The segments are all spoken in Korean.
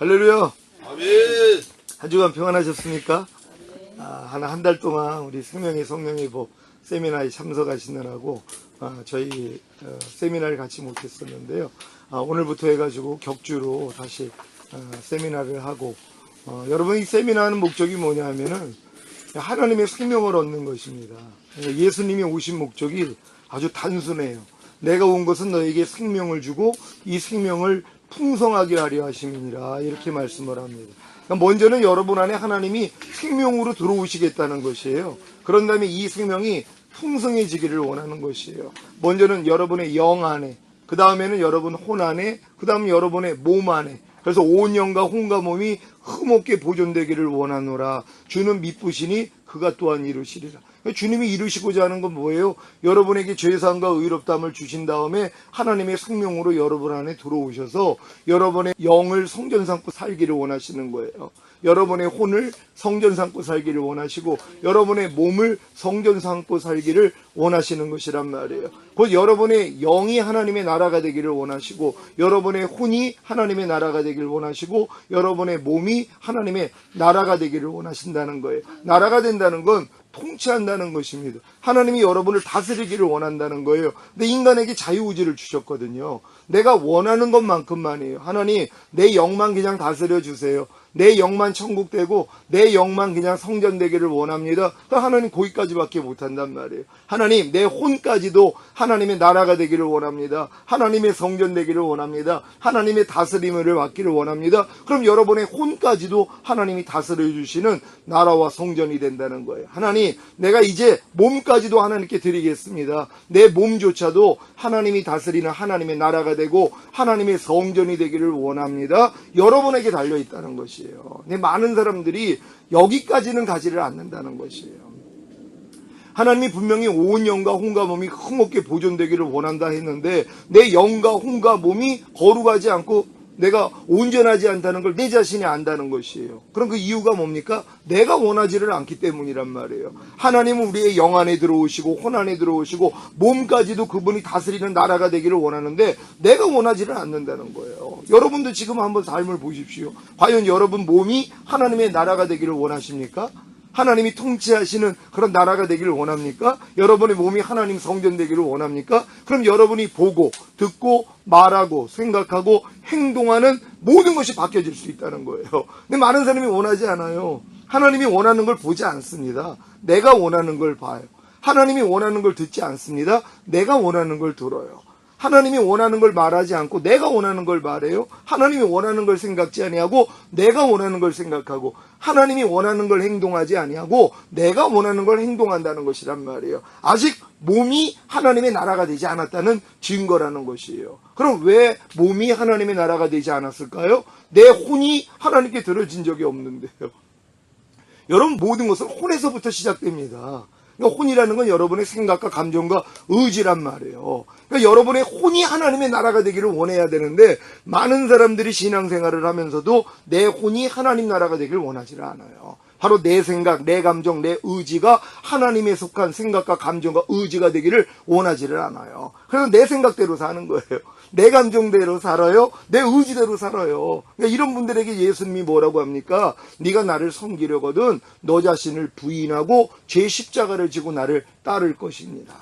할렐루야. 아멘. 한 주간 평안하셨습니까? 한 달 동안 우리 생명의 성령의 복 세미나에 참석하시느라고 저희 세미나를 같이 못했었는데요. 오늘부터 해가지고 격주로 다시 세미나를 하고 여러분, 이 세미나하는 목적이 뭐냐 하면은 하나님의 생명을 얻는 것입니다. 예수님이 오신 목적이 아주 단순해요. 내가 온 것은 너에게 생명을 주고 이 생명을 풍성하게 하려 하심이니라, 이렇게 말씀을 합니다. 먼저는 여러분 안에 하나님이 생명으로 들어오시겠다는 것이에요. 그런 다음에 이 생명이 풍성해지기를 원하는 것이에요. 먼저는 여러분의 영 안에, 그 다음에는 여러분 혼 안에, 그 다음 여러분의 몸 안에, 그래서 온 영과 혼과 몸이 흠없게 보존되기를 원하노라. 주는 미쁘시니 그가 또한 이루시리라. 주님이 이루시고자 하는 건 뭐예요? 여러분에게 죄사함과 의롭다함을 주신 다음에 하나님의 생명으로 여러분 안에 들어오셔서 여러분의 영을 성전 삼고 살기를 원하시는 거예요. 여러분의 혼을 성전 삼고 살기를 원하시고 여러분의 몸을 성전 삼고 살기를 원하시는 것이란 말이에요. 곧 여러분의 영이 하나님의 나라가 되기를 원하시고 여러분의 혼이 하나님의 나라가 되기를 원하시고 여러분의 몸이 하나님의 나라가 되기를 원하신다는 거예요. 나라가 된다는 건 통치한다는 것입니다. 하나님이 여러분을 다스리기를 원한다는 거예요. 근데 인간에게 자유의지를 주셨거든요. 내가 원하는 것만큼만이에요. 하나님, 내 영만 그냥 다스려 주세요. 내 영만 천국 되고 내 영만 그냥 성전 되기를 원합니다. 하나님 거기까지밖에 못한단 말이에요. 하나님, 내 혼까지도 하나님의 나라가 되기를 원합니다. 하나님의 성전 되기를 원합니다. 하나님의 다스림을 받기를 원합니다. 그럼 여러분의 혼까지도 하나님이 다스려 주시는 나라와 성전이 된다는 거예요. 하나님, 내가 이제 몸까지도 하나님께 드리겠습니다. 내 몸조차도 하나님이 다스리는 하나님의 나라가 되고 하나님의 성전이 되기를 원합니다. 여러분에게 달려있다는 것이에요. 근데 많은 사람들이 여기까지는 가지를 않는다는 것이에요. 하나님이 분명히 온 영과 혼과 몸이 흠없게 보존되기를 원한다 했는데 내 영과 혼과 몸이 거룩하지 않고 내가 온전하지 않다는 걸 내 자신이 안다는 것이에요. 그럼 그 이유가 뭡니까? 내가 원하지를 않기 때문이란 말이에요. 하나님은 우리의 영 안에 들어오시고 혼 안에 들어오시고 몸까지도 그분이 다스리는 나라가 되기를 원하는데 내가 원하지를 않는다는 거예요. 여러분도 지금 한번 삶을 보십시오. 과연 여러분 몸이 하나님의 나라가 되기를 원하십니까? 하나님이 통치하시는 그런 나라가 되기를 원합니까? 여러분의 몸이 하나님 성전 되기를 원합니까? 그럼 여러분이 보고 듣고 말하고 생각하고 행동하는 모든 것이 바뀌어질 수 있다는 거예요. 근데 많은 사람이 원하지 않아요. 하나님이 원하는 걸 보지 않습니다. 내가 원하는 걸 봐요. 하나님이 원하는 걸 듣지 않습니다. 내가 원하는 걸 들어요. 하나님이 원하는 걸 말하지 않고 내가 원하는 걸 말해요. 하나님이 원하는 걸 생각지 아니하고 내가 원하는 걸 생각하고 하나님이 원하는 걸 행동하지 아니하고 내가 원하는 걸 행동한다는 것이란 말이에요. 아직 몸이 하나님의 나라가 되지 않았다는 증거라는 것이에요. 그럼 왜 몸이 하나님의 나라가 되지 않았을까요? 내 혼이 하나님께 들어진 적이 없는데요. 여러분, 모든 것은 혼에서부터 시작됩니다. 그러니까 혼이라는 건 여러분의 생각과 감정과 의지란 말이에요. 그러니까 여러분의 혼이 하나님의 나라가 되기를 원해야 되는데 많은 사람들이 신앙생활을 하면서도 내 혼이 하나님 나라가 되기를 원하지를 않아요. 바로 내 생각, 내 감정, 내 의지가 하나님에 속한 생각과 감정과 의지가 되기를 원하지를 않아요. 그래서 내 생각대로 사는 거예요. 내 감정대로 살아요. 내 의지대로 살아요. 그러니까 이런 분들에게 예수님이 뭐라고 합니까? 네가 나를 섬기려거든 너 자신을 부인하고 죄 십자가를 지고 나를 따를 것입니다.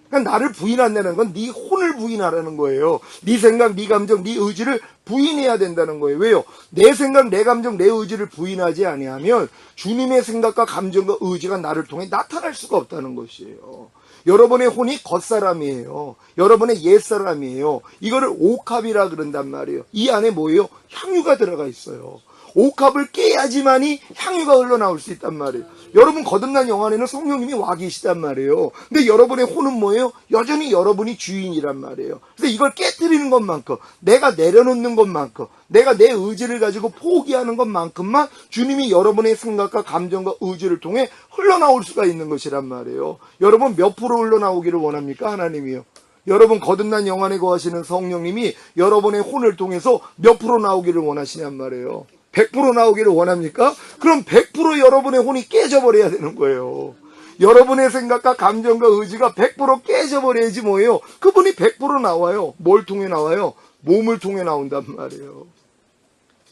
그러니까 나를 부인한다는 건 네 혼을 부인하라는 거예요. 네 생각, 네 감정, 네 의지를 부인해야 된다는 거예요. 왜요? 내 생각, 내 감정, 내 의지를 부인하지 아니하면 주님의 생각과 감정과 의지가 나를 통해 나타날 수가 없다는 것이에요. 여러분의 혼이 겉사람이에요. 여러분의 옛사람이에요. 이거를 옥합이라 그런단 말이에요. 이 안에 뭐예요? 향유가 들어가 있어요. 옥합을 깨야지만이 향유가 흘러나올 수 있단 말이에요. 여러분 거듭난 영 안에는 성령님이 와 계시단 말이에요. 근데 여러분의 혼은 뭐예요? 여전히 여러분이 주인이란 말이에요. 그래서 이걸 깨뜨리는 것만큼, 내가 내려놓는 것만큼, 내가 내 의지를 가지고 포기하는 것만큼만 주님이 여러분의 생각과 감정과 의지를 통해 흘러나올 수가 있는 것이란 말이에요. 여러분 몇 프로 흘러나오기를 원합니까? 하나님이요. 여러분 거듭난 영 안에 거하시는 성령님이 여러분의 혼을 통해서 몇 프로 나오기를 원하시냔 말이에요. 100% 나오기를 원합니까? 그럼 100% 여러분의 혼이 깨져버려야 되는 거예요. 여러분의 생각과 감정과 의지가 100% 깨져버려야지 뭐예요? 그분이 100% 나와요. 뭘 통해 나와요? 몸을 통해 나온단 말이에요.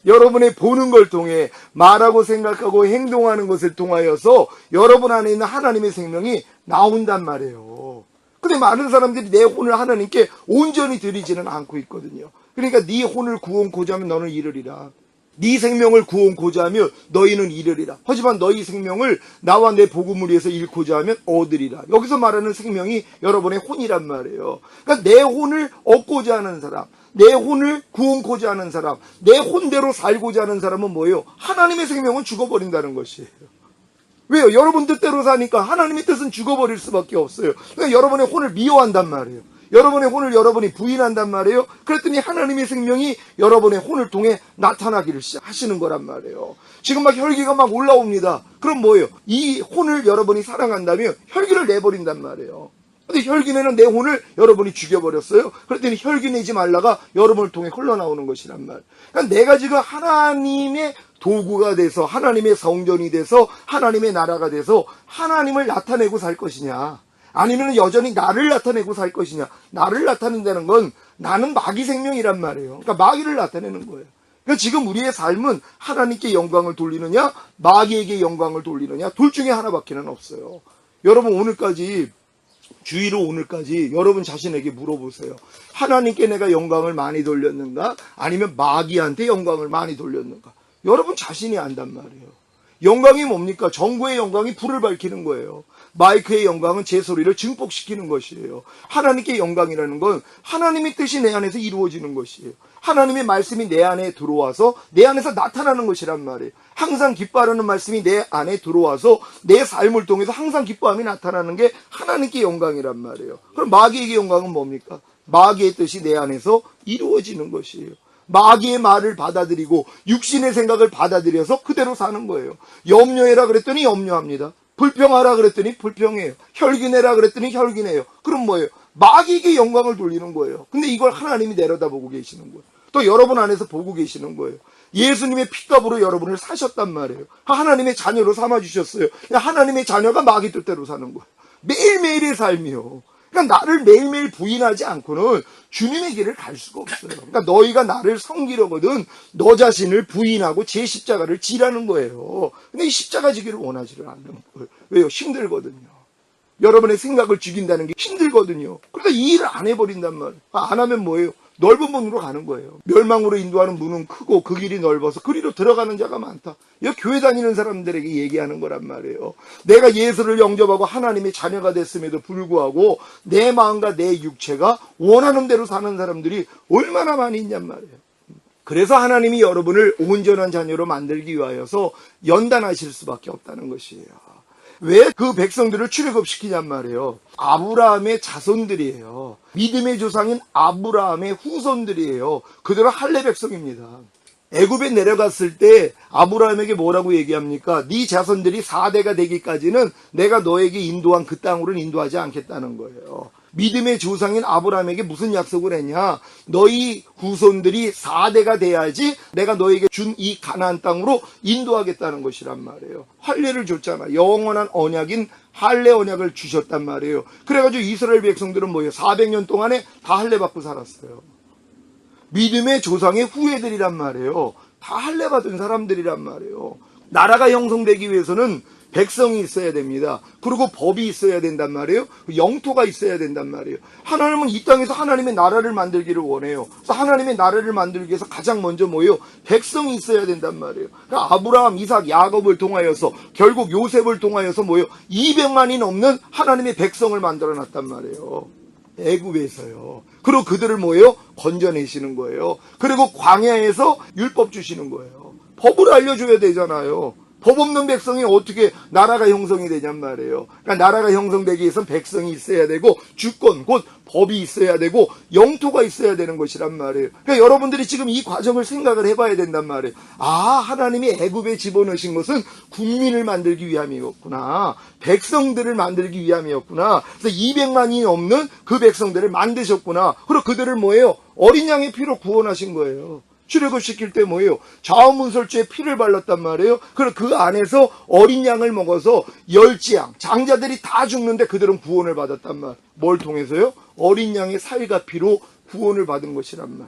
여러분의 보는 걸 통해 말하고 생각하고 행동하는 것을 통하여서 여러분 안에 있는 하나님의 생명이 나온단 말이에요. 근데 많은 사람들이 내 혼을 하나님께 온전히 드리지는 않고 있거든요. 그러니까 네 혼을 구원코자 하면 너는 이르리라. 네 생명을 구원코자 하면 너희는 이르리라. 하지만 너희 생명을 나와 내 복음을 위해서 잃고자 하면 얻으리라. 여기서 말하는 생명이 여러분의 혼이란 말이에요. 그러니까 내 혼을 얻고자 하는 사람, 내 혼을 구원코자 하는 사람, 내 혼대로 살고자 하는 사람은 뭐예요? 하나님의 생명은 죽어버린다는 것이에요. 왜요? 여러분 뜻대로 사니까 하나님의 뜻은 죽어버릴 수밖에 없어요. 그러니까 여러분의 혼을 미워한단 말이에요. 여러분의 혼을 여러분이 부인한단 말이에요. 그랬더니 하나님의 생명이 여러분의 혼을 통해 나타나기를 하시는 거란 말이에요. 지금 막 혈기가 막 올라옵니다. 그럼 뭐예요? 이 혼을 여러분이 사랑한다면 혈기를 내버린단 말이에요. 근데 혈기 내는 내 혼을 여러분이 죽여버렸어요. 그랬더니 혈기 내지 말라가 여러분을 통해 흘러나오는 것이란 말. 그러니까 내가 지금 하나님의 도구가 돼서 하나님의 성전이 돼서 하나님의 나라가 돼서 하나님을 나타내고 살 것이냐, 아니면 여전히 나를 나타내고 살 것이냐. 나를 나타낸다는 건 나는 마귀 생명이란 말이에요. 그러니까 마귀를 나타내는 거예요. 그러니까 지금 우리의 삶은 하나님께 영광을 돌리느냐 마귀에게 영광을 돌리느냐, 둘 중에 하나밖에는 없어요. 여러분 오늘까지, 주의로 오늘까지 여러분 자신에게 물어보세요. 하나님께 내가 영광을 많이 돌렸는가, 아니면 마귀한테 영광을 많이 돌렸는가? 여러분 자신이 안단 말이에요. 영광이 뭡니까? 정구의 영광이 불을 밝히는 거예요. 마이크의 영광은 제 소리를 증폭시키는 것이에요. 하나님께 영광이라는 건 하나님의 뜻이 내 안에서 이루어지는 것이에요. 하나님의 말씀이 내 안에 들어와서 내 안에서 나타나는 것이란 말이에요. 항상 기뻐하라는 말씀이 내 안에 들어와서 내 삶을 통해서 항상 기뻐함이 나타나는 게 하나님께 영광이란 말이에요. 그럼 마귀에게 영광은 뭡니까? 마귀의 뜻이 내 안에서 이루어지는 것이에요. 마귀의 말을 받아들이고 육신의 생각을 받아들여서 그대로 사는 거예요. 염려해라 그랬더니 염려합니다. 불평하라 그랬더니 불평해요. 혈기내라 그랬더니 혈기내요. 그럼 뭐예요? 마귀에게 영광을 돌리는 거예요. 근데 이걸 하나님이 내려다보고 계시는 거예요. 또 여러분 안에서 보고 계시는 거예요. 예수님의 피값으로 여러분을 사셨단 말이에요. 하나님의 자녀로 삼아주셨어요. 하나님의 자녀가 마귀 뜻대로 사는 거예요. 매일매일의 삶이요. 그러니까 나를 매일매일 부인하지 않고는 주님의 길을 갈 수가 없어요. 그러니까 너희가 나를 섬기려거든 너 자신을 부인하고 제 십자가를 지라는 거예요. 근데 이 십자가 지기를 원하지를 않는 거예요. 왜요? 힘들거든요. 여러분의 생각을 죽인다는 게 힘들거든요. 그러니까 이 일을 안 해버린단 말이에요. 안 하면 뭐예요? 넓은 문으로 가는 거예요. 멸망으로 인도하는 문은 크고 그 길이 넓어서 그리로 들어가는 자가 많다. 이거 교회 다니는 사람들에게 얘기하는 거란 말이에요. 내가 예수를 영접하고 하나님의 자녀가 됐음에도 불구하고 내 마음과 내 육체가 원하는 대로 사는 사람들이 얼마나 많이 있냔 말이에요. 그래서 하나님이 여러분을 온전한 자녀로 만들기 위하여서 연단하실 수밖에 없다는 것이에요. 왜 그 백성들을 출애굽시키냔 말이에요. 아브라함의 자손들이에요. 믿음의 조상인 아브라함의 후손들이에요. 그들은 할례 백성입니다. 애굽에 내려갔을 때 아브라함에게 뭐라고 얘기합니까? 네 자손들이 4대가 되기까지는 내가 너에게 인도한 그 땅으로는 인도하지 않겠다는 거예요. 믿음의 조상인 아브라함에게 무슨 약속을 했냐? 너희 후손들이 4대가 돼야지 내가 너에게 준 이 가나안 땅으로 인도하겠다는 것이란 말이에요. 할례를 줬잖아. 영원한 언약인 할례 언약을 주셨단 말이에요. 그래가지고 이스라엘 백성들은 뭐예요? 400년 동안에 다 할례 받고 살았어요. 믿음의 조상의 후예들이란 말이에요. 다 할례 받은 사람들이란 말이에요. 나라가 형성되기 위해서는 백성이 있어야 됩니다. 그리고 법이 있어야 된단 말이에요. 영토가 있어야 된단 말이에요. 하나님은 이 땅에서 하나님의 나라를 만들기를 원해요. 그래서 하나님의 나라를 만들기 위해서 가장 먼저 뭐예요? 백성이 있어야 된단 말이에요. 그러니까 아브라함, 이삭, 야곱을 통하여서 결국 요셉을 통하여서 뭐예요? 200만이 넘는 하나님의 백성을 만들어놨단 말이에요. 애굽에서요. 그리고 그들을 뭐예요? 건져내시는 거예요. 그리고 광야에서 율법 주시는 거예요. 법을 알려줘야 되잖아요. 법 없는 백성이 어떻게 나라가 형성이 되냔 말이에요. 그러니까 나라가 형성되기 위해서는 백성이 있어야 되고 주권, 곧 법이 있어야 되고 영토가 있어야 되는 것이란 말이에요. 그러니까 여러분들이 지금 이 과정을 생각을 해봐야 된단 말이에요. 아, 하나님이 애굽에 집어넣으신 것은 국민을 만들기 위함이었구나. 백성들을 만들기 위함이었구나. 그래서 200만이 넘는 그 백성들을 만드셨구나. 그리고 그들을 뭐예요? 어린 양의 피로 구원하신 거예요. 출애굽시킬 때 뭐예요? 좌우문설주에 피를 발랐단 말이에요. 그리고 그 안에서 어린 양을 먹어서 열지양, 장자들이 다 죽는데 그들은 구원을 받았단 말. 뭘 통해서요? 어린 양의 살과 피로 구원을 받은 것이란 말.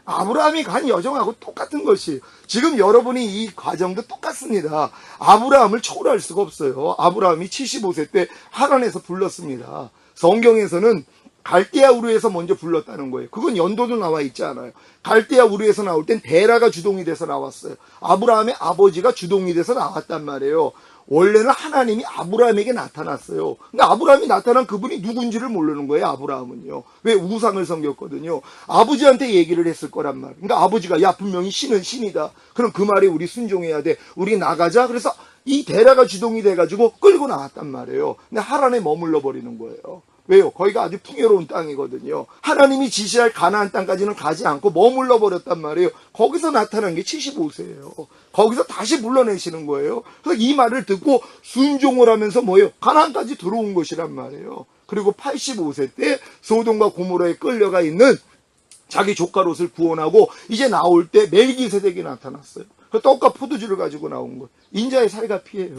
아브라함이 간 여정하고 똑같은 것이 지금 여러분이 이 과정도 똑같습니다. 아브라함을 초월할 수가 없어요. 아브라함이 75세 때 하란에서 불렀습니다. 성경에서는 갈대아 우르에서 먼저 불렀다는 거예요. 그건 연도도 나와 있지 않아요. 갈대아 우르에서 나올 땐 데라가 주동이 돼서 나왔어요. 아브라함의 아버지가 주동이 돼서 나왔단 말이에요. 원래는 하나님이 아브라함에게 나타났어요. 근데 아브라함이 나타난 그분이 누군지를 모르는 거예요. 아브라함은요. 왜? 우상을 섬겼거든요. 아버지한테 얘기를 했을 거란 말이에요. 그러니까 아버지가 야 분명히 신은 신이다. 그럼 그 말에 우리 순종해야 돼. 우리 나가자. 그래서 이 데라가 주동이 돼가지고 끌고 나왔단 말이에요. 근데 하란에 머물러 버리는 거예요. 왜요? 거기가 아주 풍요로운 땅이거든요. 하나님이 지시할 가나안 땅까지는 가지 않고 머물러 버렸단 말이에요. 거기서 나타난 게 75세예요. 거기서 다시 불러내시는 거예요. 그래서 이 말을 듣고 순종을 하면서 뭐예요? 가나안까지 들어온 것이란 말이에요. 그리고 85세 때 소돔과 고모라에 끌려가 있는 자기 조카 롯을 구원하고 이제 나올 때 멜기세덱이 나타났어요. 그 떡과 포도주를 가지고 나온 거예요. 인자의 살가 피해요.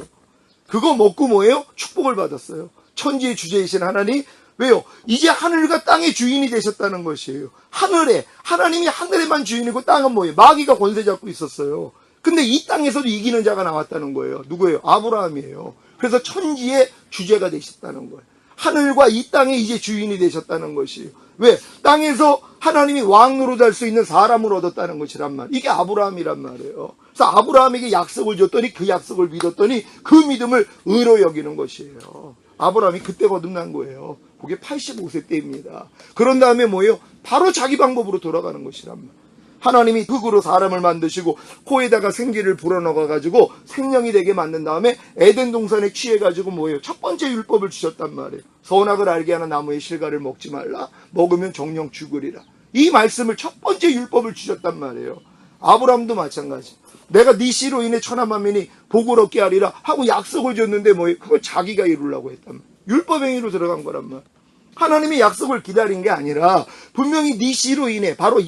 그거 먹고 뭐예요? 축복을 받았어요. 천지의 주제이신 하나님. 왜요? 이제 하늘과 땅의 주인이 되셨다는 것이에요. 하늘에, 하나님이 하늘에만 주인이고 땅은 뭐예요? 마귀가 권세 잡고 있었어요. 근데 이 땅에서도 이기는 자가 나왔다는 거예요. 누구예요? 아브라함이에요. 그래서 천지의 주제가 되셨다는 거예요. 하늘과 이 땅의 이제 주인이 되셨다는 것이에요. 왜? 땅에서 하나님이 왕 노릇할 수 있는 사람을 얻었다는 것이란 말. 이게 아브라함이란 말이에요. 그래서 아브라함에게 약속을 줬더니 그 약속을 믿었더니 그 믿음을 의로 여기는 것이에요. 아브라함이 그때 거듭난 거예요. 그게 85세 때입니다. 그런 다음에 뭐예요? 바로 자기 방법으로 돌아가는 것이란 말. 하나님이 흙으로 사람을 만드시고 코에다가 생기를 불어넣어가지고 생명이 되게 만든 다음에 에덴 동산에 취해가지고 뭐예요? 첫 번째 율법을 주셨단 말이에요. 선악을 알게 하는 나무의 실과를 먹지 말라. 먹으면 정령 죽으리라. 이 말씀을 첫 번째 율법을 주셨단 말이에요. 아브라함도 마찬가지. 내가 네 씨로 인해 천하만민이 복을 얻게 하리라 하고 약속을 줬는데 뭐예요? 그걸 자기가 이루려고 했단 말이에요. 율법행위로 들어간 거란 말이에요. 하나님이 약속을 기다린 게 아니라 분명히 네 씨로 인해 바로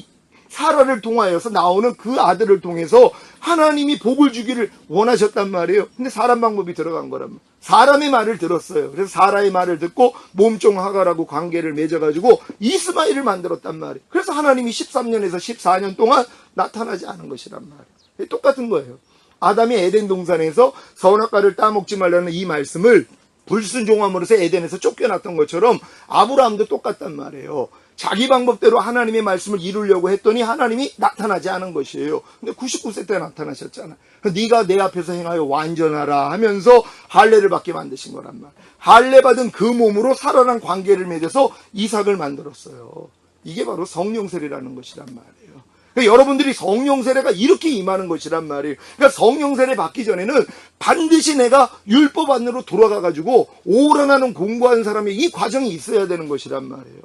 사라를 통하여서 나오는 그 아들을 통해서 하나님이 복을 주기를 원하셨단 말이에요. 근데 사람 방법이 들어간 거란 말이에요. 사람의 말을 들었어요. 그래서 사라의 말을 듣고 몸종 하가라고 관계를 맺어가지고 이스마엘을 만들었단 말이에요. 그래서 하나님이 13년에서 14년 동안 나타나지 않은 것이란 말이에요. 똑같은 거예요. 아담이 에덴 동산에서 선악과를 따먹지 말라는 이 말씀을 불순종함으로써 에덴에서 쫓겨났던 것처럼 아브라함도 똑같단 말이에요. 자기 방법대로 하나님의 말씀을 이루려고 했더니 하나님이 나타나지 않은 것이에요. 근데 99세 때 나타나셨잖아요. 네가 내 앞에서 행하여 완전하라 하면서 할례를 받게 만드신 거란 말. 할례 받은 그 몸으로 사라랑 관계를 맺어서 이삭을 만들었어요. 이게 바로 성령 세례라는 것이란 말이에요. 그러니까 여러분들이 성령 세례가 이렇게 임하는 것이란 말이에요. 그러니까 성령 세례 받기 전에는 반드시 내가 율법 안으로 돌아가가지고 오라나는 공부한 사람의 이 과정이 있어야 되는 것이란 말이에요.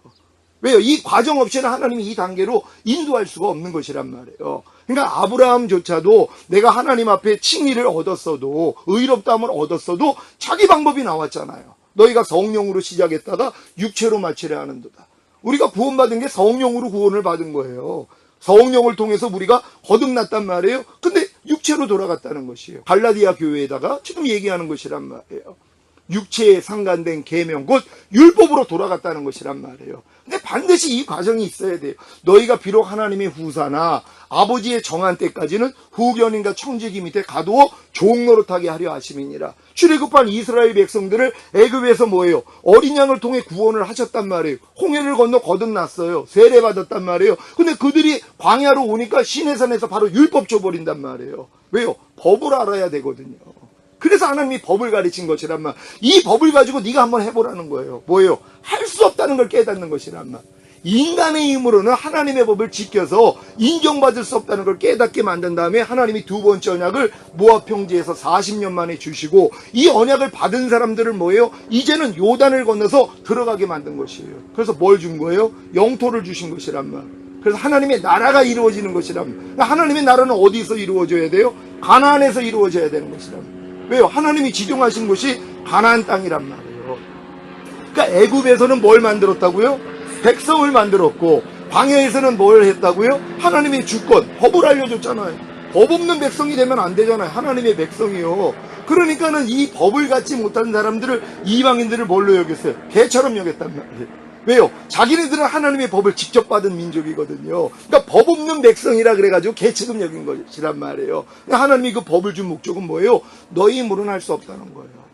왜요? 이 과정 없이는 하나님이 이 단계로 인도할 수가 없는 것이란 말이에요. 그러니까 아브라함조차도 내가 하나님 앞에 칭의를 얻었어도 의롭다함을 얻었어도 자기 방법이 나왔잖아요. 너희가 성령으로 시작했다가 육체로 마치려 하는도다. 우리가 구원받은 게 성령으로 구원을 받은 거예요. 성령을 통해서 우리가 거듭났단 말이에요. 근데 육체로 돌아갔다는 것이에요. 갈라디아 교회에다가 지금 얘기하는 것이란 말이에요. 육체에 상관된 계명 곧 율법으로 돌아갔다는 것이란 말이에요. 근데 반드시 이 과정이 있어야 돼요. 너희가 비록 하나님의 후사나 아버지의 정한 때까지는 후견인과 청지기 밑에 가두어 종노릇하게 하려 하심이니라. 출애굽한 이스라엘 백성들을 애굽에서 뭐예요? 어린 양을 통해 구원을 하셨단 말이에요. 홍해를 건너 거듭났어요. 세례받았단 말이에요. 근데 그들이 광야로 오니까 시내산에서 바로 율법 줘버린단 말이에요. 왜요? 법을 알아야 되거든요. 그래서 하나님이 법을 가르친 것이란 말. 이 법을 가지고 네가 한번 해보라는 거예요. 뭐예요? 할 수 없다는 걸 깨닫는 것이란 말. 인간의 힘으로는 하나님의 법을 지켜서 인정받을 수 없다는 걸 깨닫게 만든 다음에 하나님이 두 번째 언약을 모압 평지에서 40년 만에 주시고 이 언약을 받은 사람들을 뭐예요? 이제는 요단을 건너서 들어가게 만든 것이에요. 그래서 뭘 준 거예요? 영토를 주신 것이란 말. 그래서 하나님의 나라가 이루어지는 것이란 말. 하나님의 나라는 어디서 이루어져야 돼요? 가나안에서 이루어져야 되는 것이란 말. 왜요? 하나님이 지정하신 곳이 가나안 땅이란 말이에요. 그러니까 애굽에서는 뭘 만들었다고요? 백성을 만들었고 광야에서는 뭘 했다고요? 하나님의 주권, 법을 알려줬잖아요. 법 없는 백성이 되면 안 되잖아요. 하나님의 백성이요. 그러니까는 이 법을 갖지 못한 사람들을 이방인들을 뭘로 여겼어요? 개처럼 여겼단 말이에요. 왜요? 자기네들은 하나님의 법을 직접 받은 민족이거든요. 그러니까 법 없는 백성이라 그래가지고 개취급 여긴 것이란 말이에요. 하나님이 그 법을 준 목적은 뭐예요? 너희 힘으로는 할 수 없다는 거예요.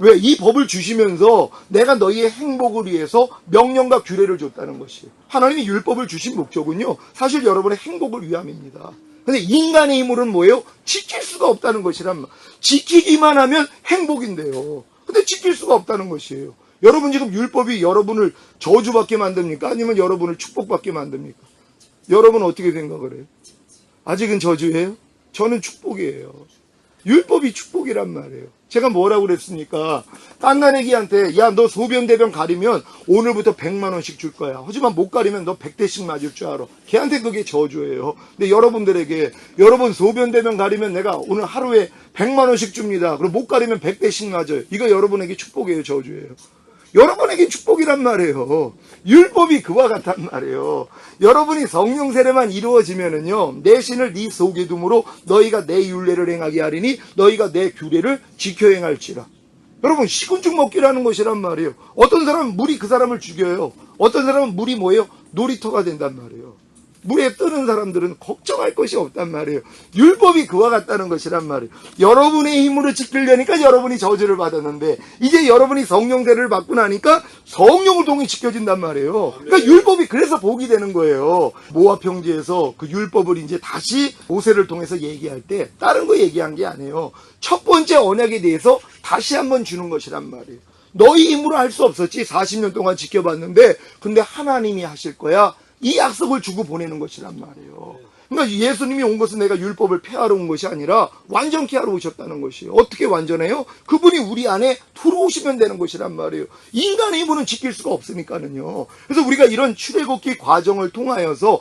왜? 이 법을 주시면서 내가 너희의 행복을 위해서 명령과 규례를 줬다는 것이에요. 하나님이 율법을 주신 목적은요, 사실 여러분의 행복을 위함입니다. 근데 인간의 힘으로는 뭐예요? 지킬 수가 없다는 것이란 말. 지키기만 하면 행복인데요. 근데 지킬 수가 없다는 것이에요. 여러분 지금 율법이 여러분을 저주받게 만듭니까? 아니면 여러분을 축복받게 만듭니까? 여러분 어떻게 생각을 해요? 아직은 저주예요? 저는 축복이에요. 율법이 축복이란 말이에요. 제가 뭐라고 그랬습니까? 깐난애기한테 야 너 소변 대변 가리면 오늘부터 100만 원씩 줄 거야. 하지만 못 가리면 너 100대씩 맞을 줄 알아. 걔한테 그게 저주예요. 근데 여러분들에게 여러분 소변 대변 가리면 내가 오늘 하루에 100만 원씩 줍니다. 그럼 못 가리면 100대씩 맞아요. 이거 여러분에게 축복이에요, 저주예요? 여러분에게 축복이란 말이에요. 율법이 그와 같단 말이에요. 여러분이 성령 세례만 이루어지면은요, 내 신을 네 속에 둠으로 너희가 내 율례를 행하게 하리니 너희가 내 규례를 지켜 행할지라. 여러분 시군죽 먹기라는 것이란 말이에요. 어떤 사람은 물이 그 사람을 죽여요. 어떤 사람은 물이 뭐예요? 놀이터가 된단 말이에요. 물에 뜨는 사람들은 걱정할 것이 없단 말이에요. 율법이 그와 같다는 것이란 말이에요. 여러분의 힘으로 지키려니까 여러분이 저주를 받았는데 이제 여러분이 성령 세례를 받고 나니까 성령을 통해 지켜진단 말이에요. 그러니까 율법이 그래서 복이 되는 거예요. 모압 형제에서 그 율법을 이제 다시 모세를 통해서 얘기할 때 다른 거 얘기한 게 아니에요. 첫 번째 언약에 대해서 다시 한번 주는 것이란 말이에요. 너희 힘으로 할 수 없었지. 40년 동안 지켜봤는데 근데 하나님이 하실 거야. 이 약속을 주고 보내는 것이란 말이에요. 그러니까 예수님이 온 것은 내가 율법을 폐하러 온 것이 아니라 완전케 하러 오셨다는 것이에요. 어떻게 완전해요? 그분이 우리 안에 들어오시면 되는 것이란 말이에요. 인간의 힘으로는 지킬 수가 없으니까는요. 그래서 우리가 이런 출애굽기 과정을 통하여서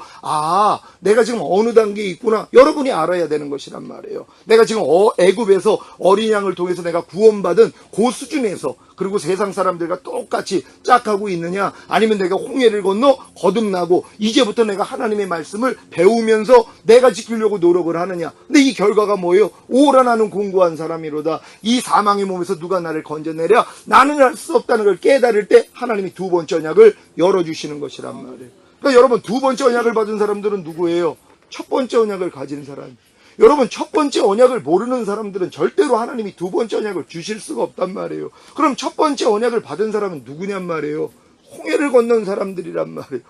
내가 지금 어느 단계에 있구나 여러분이 알아야 되는 것이란 말이에요. 내가 지금 애굽에서 어린 양을 통해서 내가 구원받은 그 수준에서 그리고 세상 사람들과 똑같이 짝하고 있느냐 아니면 내가 홍해를 건너 거듭나고 이제부터 내가 하나님의 말씀을 배우면서 내가 지키려고 노력을 하느냐. 근데 이 결과가 뭐예요? 오라 나는 공고한 사람이로다. 이 사망의 몸에서 누가 나를 건져내랴. 나는 할 수 없다는 걸 깨달을 때 하나님이 두 번째 언약을 열어주시는 것이란 말이에요. 그러니까 여러분 두 번째 언약을 받은 사람들은 누구예요? 첫 번째 언약을 가진 사람. 여러분 첫 번째 언약을 모르는 사람들은 절대로 하나님이 두 번째 언약을 주실 수가 없단 말이에요. 그럼 첫 번째 언약을 받은 사람은 누구냔 말이에요? 홍해를 건넌 사람들이란 말이에요.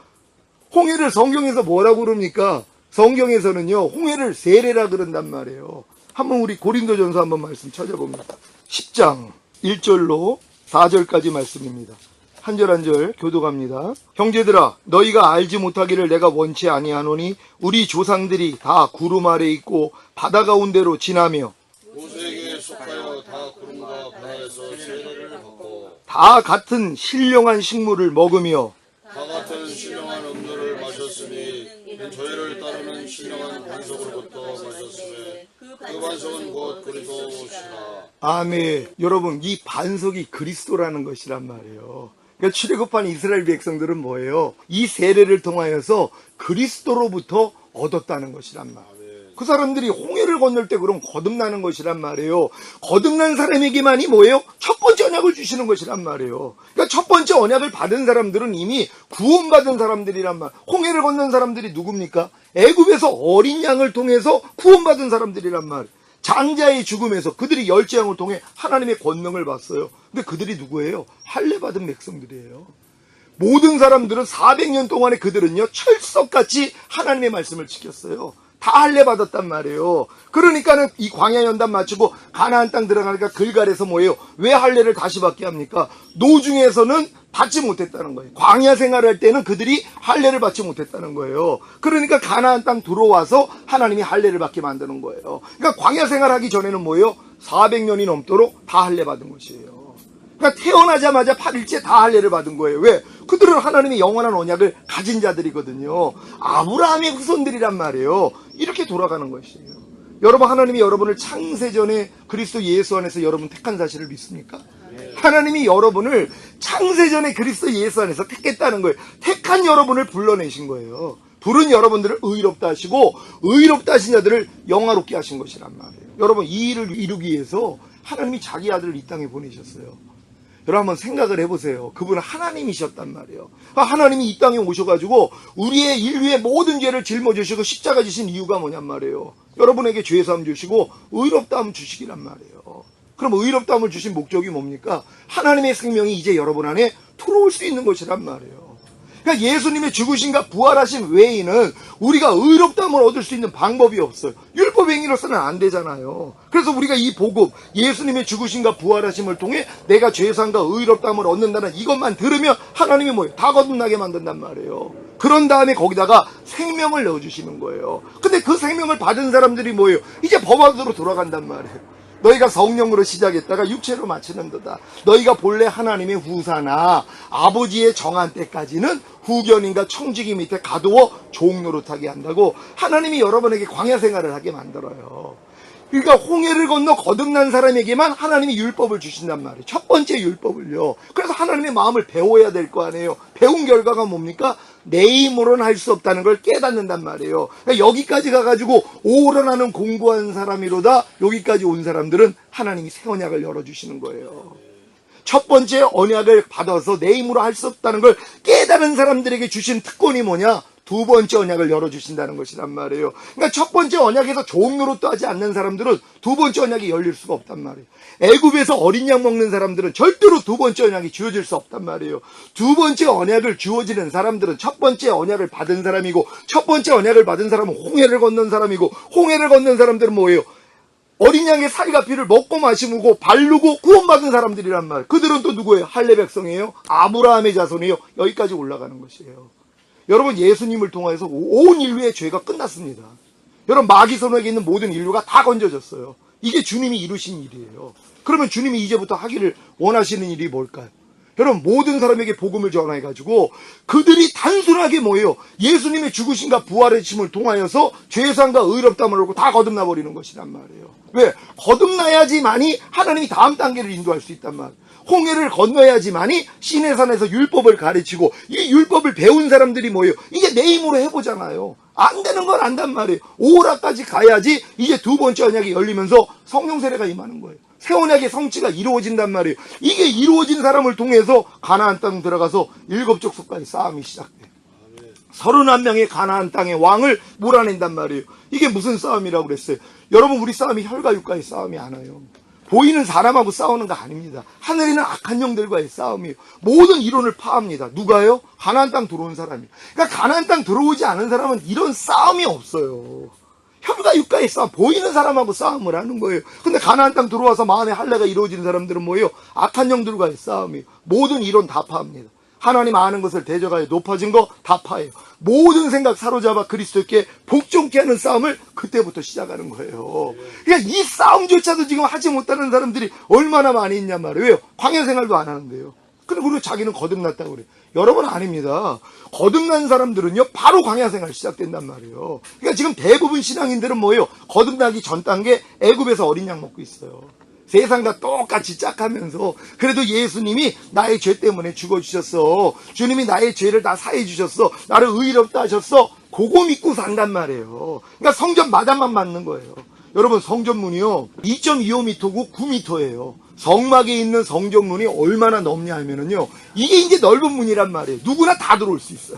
홍해를 성경에서 뭐라고 그럽니까? 성경에서는요 홍해를 세례라 그런단 말이에요. 한번 우리 고린도전서 한번 말씀 찾아봅니다. 10장 1절로 4절까지 말씀입니다. 한 절 한 절 교독합니다. 형제들아 너희가 알지 못하기를 내가 원치 아니하노니 우리 조상들이 다 구름 아래 있고 바다 가운데로 지나며 모세에게 속하여 다 구름과 바다에서 세례를 받고 다 같은 신령한 식물을 먹으며 다 같은 신령한 음료를 마셨으니 저희를 따르는 신령한 반석으로부터 마셨으며 그 반석은 곧 그리스도시라. 아멘. 여러분 이 반석이 그리스도라는 것이란 말이에요. 그러니까 출애굽한 이스라엘 백성들은 뭐예요? 이 세례를 통하여서 그리스도로부터 얻었다는 것이란 말이에요. 그 사람들이 홍해를 건널 때 그럼 거듭나는 것이란 말이에요. 거듭난 사람에게만이 뭐예요? 첫 번째 언약을 주시는 것이란 말이에요. 그러니까 첫 번째 언약을 받은 사람들은 이미 구원받은 사람들이란 말. 홍해를 건넌 사람들이 누굽니까? 애굽에서 어린 양을 통해서 구원받은 사람들이란 말이에요. 장자의 죽음에서 그들이 열재앙을 통해 하나님의 권능을 받어요. 근데 그들이 누구예요? 할례 받은 백성들이에요. 모든 사람들은 400년 동안에 그들은요 철석같이 하나님의 말씀을 지켰어요. 다 할례 받았단 말이에요. 그러니까는 이 광야 연단 마치고 가나안 땅 들어가니까 길갈에서 뭐예요? 왜 할례를 다시 받게 합니까? 노중에서는 받지 못했다는 거예요. 광야 생활할 때는 그들이 할례를 받지 못했다는 거예요. 그러니까 가나안 땅 들어와서 하나님이 할례를 받게 만드는 거예요. 그러니까 광야 생활하기 전에는 뭐예요? 400년이 넘도록 다 할례 받은 것이에요. 그러니까 태어나자마자 8일째 다 할례를 받은 거예요. 왜? 그들은 하나님의 영원한 언약을 가진 자들이거든요. 아브라함의 후손들이란 말이에요. 이렇게 돌아가는 것이에요. 여러분 하나님이 여러분을 창세전에 그리스도 예수 안에서 여러분 택한 사실을 믿습니까? 하나님이 여러분을 창세전에 그리스도 예수 안에서 택했다는 거예요. 택한 여러분을 불러내신 거예요. 부른 여러분들을 의롭다 하시고 의롭다 하신 자들을 영화롭게 하신 것이란 말이에요. 여러분 이 일을 이루기 위해서 하나님이 자기 아들을 이 땅에 보내셨어요. 여러분 한번 생각을 해보세요. 그분은 하나님이셨단 말이에요. 하나님이 이 땅에 오셔가지고 우리의 인류의 모든 죄를 짊어지시고 십자가 지신 이유가 뭐냔 말이에요. 여러분에게 죄사함 주시고 의롭다함 주시기란 말이에요. 그럼 의롭다함을 주신 목적이 뭡니까? 하나님의 생명이 이제 여러분 안에 들어올 수 있는 것이란 말이에요. 그러니까 예수님의 죽으심과 부활하신 외에는 우리가 의롭다함을 얻을 수 있는 방법이 없어요. 율법행위로서는 안 되잖아요. 그래서 우리가 이 복음, 예수님의 죽으심과 부활하심을 통해 내가 죄사함과 의롭다함을 얻는다는 이것만 들으면 하나님이 뭐예요? 다 거듭나게 만든단 말이에요. 그런 다음에 거기다가 생명을 넣어주시는 거예요. 근데 그 생명을 받은 사람들이 뭐예요? 이제 법 안으로 돌아간단 말이에요. 너희가 성령으로 시작했다가 육체로 마치는도다. 너희가 본래 하나님의 후사나 아버지의 정한 때까지는 후견인과 청지기 밑에 가두어 종노릇하게 한다고 하나님이 여러분에게 광야 생활을 하게 만들어요. 그러니까 홍해를 건너 거듭난 사람에게만 하나님이 율법을 주신단 말이에요. 첫 번째 율법을요. 그래서 하나님의 마음을 배워야 될 거 아니에요. 배운 결과가 뭡니까? 내 힘으로는 할 수 없다는 걸 깨닫는단 말이에요. 그러니까 여기까지 가가지고 오르나는 공부한 사람이로다 여기까지 온 사람들은 하나님이 새 언약을 열어주시는 거예요. 첫 번째 언약을 받아서 내 힘으로 할 수 없다는 걸 깨달은 사람들에게 주신 특권이 뭐냐? 두 번째 언약을 열어주신다는 것이란 말이에요. 그러니까 첫 번째 언약에서 종노릇도 하지 않는 사람들은 두 번째 언약이 열릴 수가 없단 말이에요. 애굽에서 어린 양 먹는 사람들은 절대로 두 번째 언약이 주어질 수 없단 말이에요. 두 번째 언약을 주어지는 사람들은 첫 번째 언약을 받은 사람이고, 첫 번째 언약을 받은 사람은 홍해를 건넌 사람이고, 홍해를 건넌 사람들은 뭐예요? 어린 양의 살과 피를 먹고 마시고 바르고 구원받은 사람들이란 말이에요. 그들은 또 누구예요? 할례 백성이에요? 아브라함의 자손이에요? 여기까지 올라가는 것이에요. 여러분, 예수님을 통해서 온 인류의 죄가 끝났습니다. 여러분, 마귀선에게 있는 모든 인류가 다 건져졌어요. 이게 주님이 이루신 일이에요. 그러면 주님이 이제부터 하기를 원하시는 일이 뭘까요? 여러분, 모든 사람에게 복음을 전해가지고 그들이 단순하게 뭐예요? 예수님의 죽으심과 부활하심을 통하여서 죄사함과 의롭다함을 얻고 다 거듭나 버리는 것이란 말이에요. 왜? 거듭나야지만이 하나님이 다음 단계를 인도할 수 있단 말이에요. 홍해를 건너야지만이 시내산에서 율법을 가르치고 이 율법을 배운 사람들이 뭐예요? 이제 내 힘으로 해보잖아요. 안 되는 건 안단 말이에요. 오라까지 가야지 이제 두 번째 언약이 열리면서 성령 세례가 임하는 거예요. 새 언약의 성취가 이루어진단 말이에요. 이게 이루어진 사람을 통해서 가나안 땅 들어가서 7족속과의 싸움이 시작돼요. 31명의 가나안 땅의 왕을 몰아낸단 말이에요. 이게 무슨 싸움이라고 그랬어요? 여러분, 우리 싸움이 혈과 육과의 싸움이 아니에요. 보이는 사람하고 싸우는 거 아닙니다. 하늘에 있는 악한 영들과의 싸움이에요. 모든 이론을 파합니다. 누가요? 가나안 땅 들어온 사람이에요. 그러니까 가나안 땅 들어오지 않은 사람은 이런 싸움이 없어요. 혈과 육과의 싸움, 보이는 사람하고 싸움을 하는 거예요. 근데 가나안 땅 들어와서 마음의 할례가 이루어지는 사람들은 뭐예요? 악한 영들과의 싸움이에요. 모든 이론 다 파합니다. 하나님 아는 것을 대적하여 높아진 거 다 파해요. 모든 생각 사로잡아 그리스도께 복종케 하는 싸움을 그때부터 시작하는 거예요. 그러니까 이 싸움조차도 지금 하지 못하는 사람들이 얼마나 많이 있냔 말이에요. 왜요? 광야 생활도 안 하는데요. 근데 그리고 자기는 거듭났다고 그래요. 여러분, 아닙니다. 거듭난 사람들은요 바로 광야 생활 시작된단 말이에요. 그러니까 지금 대부분 신앙인들은 뭐예요? 거듭나기 전 단계 애굽에서 어린 양 먹고 있어요. 세상과 똑같이 짝하면서 그래도 예수님이 나의 죄 때문에 죽어주셨어. 주님이 나의 죄를 다 사해 주셨어. 나를 의롭다 하셨어. 그거 믿고 산단 말이에요. 그러니까 성전 마당만 맞는 거예요. 여러분, 성전문이요 2.25m고 9m예요. 성막에 있는 성전문이 얼마나 넓냐 하면은요 이게 이제 넓은 문이란 말이에요. 누구나 다 들어올 수 있어요.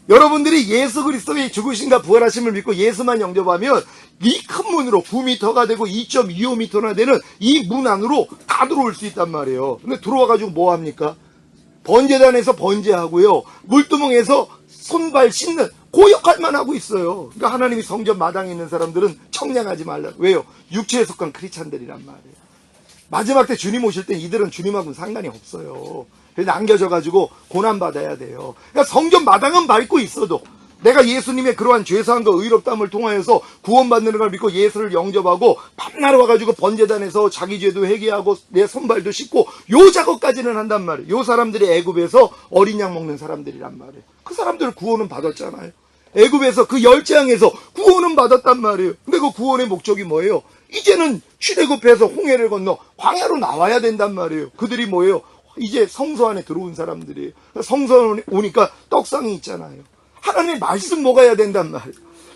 여러분들이 예수 그리스도의 죽으심과 부활하심을 믿고 예수만 영접하면 이 큰 문으로 9m가 되고 2.25m나 되는 이 문 안으로 다 들어올 수 있단 말이에요. 근데 들어와가지고 뭐 합니까? 번제단에서 번제하고요. 물두멍에서 손발 씻는 그 역할만 하고 있어요. 그러니까 하나님이 성전 마당에 있는 사람들은 청량하지 말라. 왜요? 육체에 속한 크리스찬들이란 말이에요. 마지막 때 주님 오실 때 이들은 주님하고는 상관이 없어요. 남겨져가지고 고난받아야 돼요. 그러니까 성전 마당은 밟고 있어도 내가 예수님의 그러한 죄사함과 의롭다함을 통하여서 구원받는 걸 믿고 예수를 영접하고 밤날 와가지고 번제단에서 자기 죄도 회개하고 내 손발도 씻고 요 작업까지는 한단 말이에요. 요 사람들이 애굽에서 어린 양 먹는 사람들이란 말이에요. 그 사람들 구원은 받았잖아요. 애굽에서 그 열재앙에서 구원은 받았단 말이에요. 근데 그 구원의 목적이 뭐예요? 이제는 출애굽해서 홍해를 건너 광야로 나와야 된단 말이에요. 그들이 뭐예요? 이제 성소 안에 들어온 사람들이에요. 성소 오니까 떡상이 있잖아요. 하나님의 말씀 먹어야 된단 말이에요.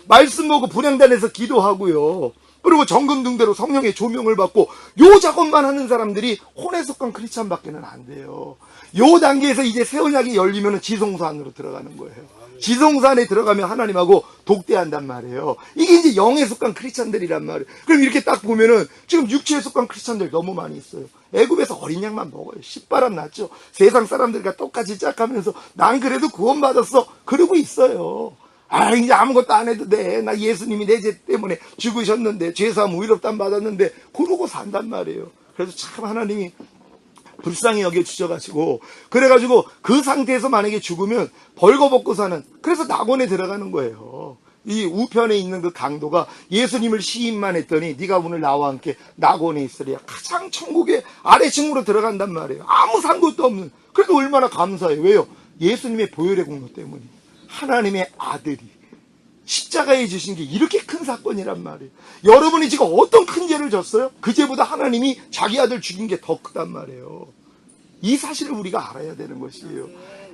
말씀 먹고 분향단에서 기도하고요. 그리고 정금등대로 성령의 조명을 받고 요 작업만 하는 사람들이 혼에 속한 크리스찬밖에는 안 돼요. 요 단계에서 이제 새 언약이 열리면 지성소 안으로 들어가는 거예요. 지성소 안에 들어가면 하나님하고 독대한단 말이에요. 이게 이제 영에 속한 크리스찬들이란 말이에요. 그럼 이렇게 딱 보면은 지금 육체에 속한 크리스찬들 너무 많이 있어요. 애굽에서 어린 양만 먹어요. 신바람 났죠. 세상 사람들과 똑같이 짝하면서 난 그래도 구원받았어. 그러고 있어요. 이제 아무것도 안 해도 돼. 나 예수님이 내 죄 때문에 죽으셨는데, 죄사함 의롭담 받았는데, 그러고 산단 말이에요. 그래서 참 하나님이 불쌍히 여겨주셔가지고, 그래가지고 그 상태에서 만약에 죽으면 벌거벗고 사는, 그래서 낙원에 들어가는 거예요. 이 우편에 있는 그 강도가 예수님을 시인만 했더니 네가 오늘 나와 함께 낙원에 있으리야. 가장 천국의 아래층으로 들어간단 말이에요. 아무 상관도 없는. 그래도 얼마나 감사해요. 왜요? 예수님의 보혈의 공로 때문에. 하나님의 아들이 십자가에 주신 게 이렇게 큰 사건이란 말이에요. 여러분이 지금 어떤 큰 죄를 졌어요? 그 죄보다 하나님이 자기 아들 죽인 게 더 크단 말이에요. 이 사실을 우리가 알아야 되는 것이에요.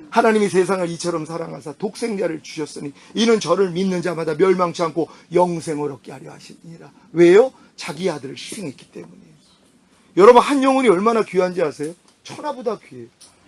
하나님이 세상을 이처럼 사랑하사 독생자를 주셨으니 이는 저를 믿는 자마다 멸망치 않고 영생을 얻게 하려 하시니라. 왜요? 자기 아들을 희생했기 때문이에요. 여러분, 한 영혼이 얼마나 귀한지 아세요? 천하보다 귀해요.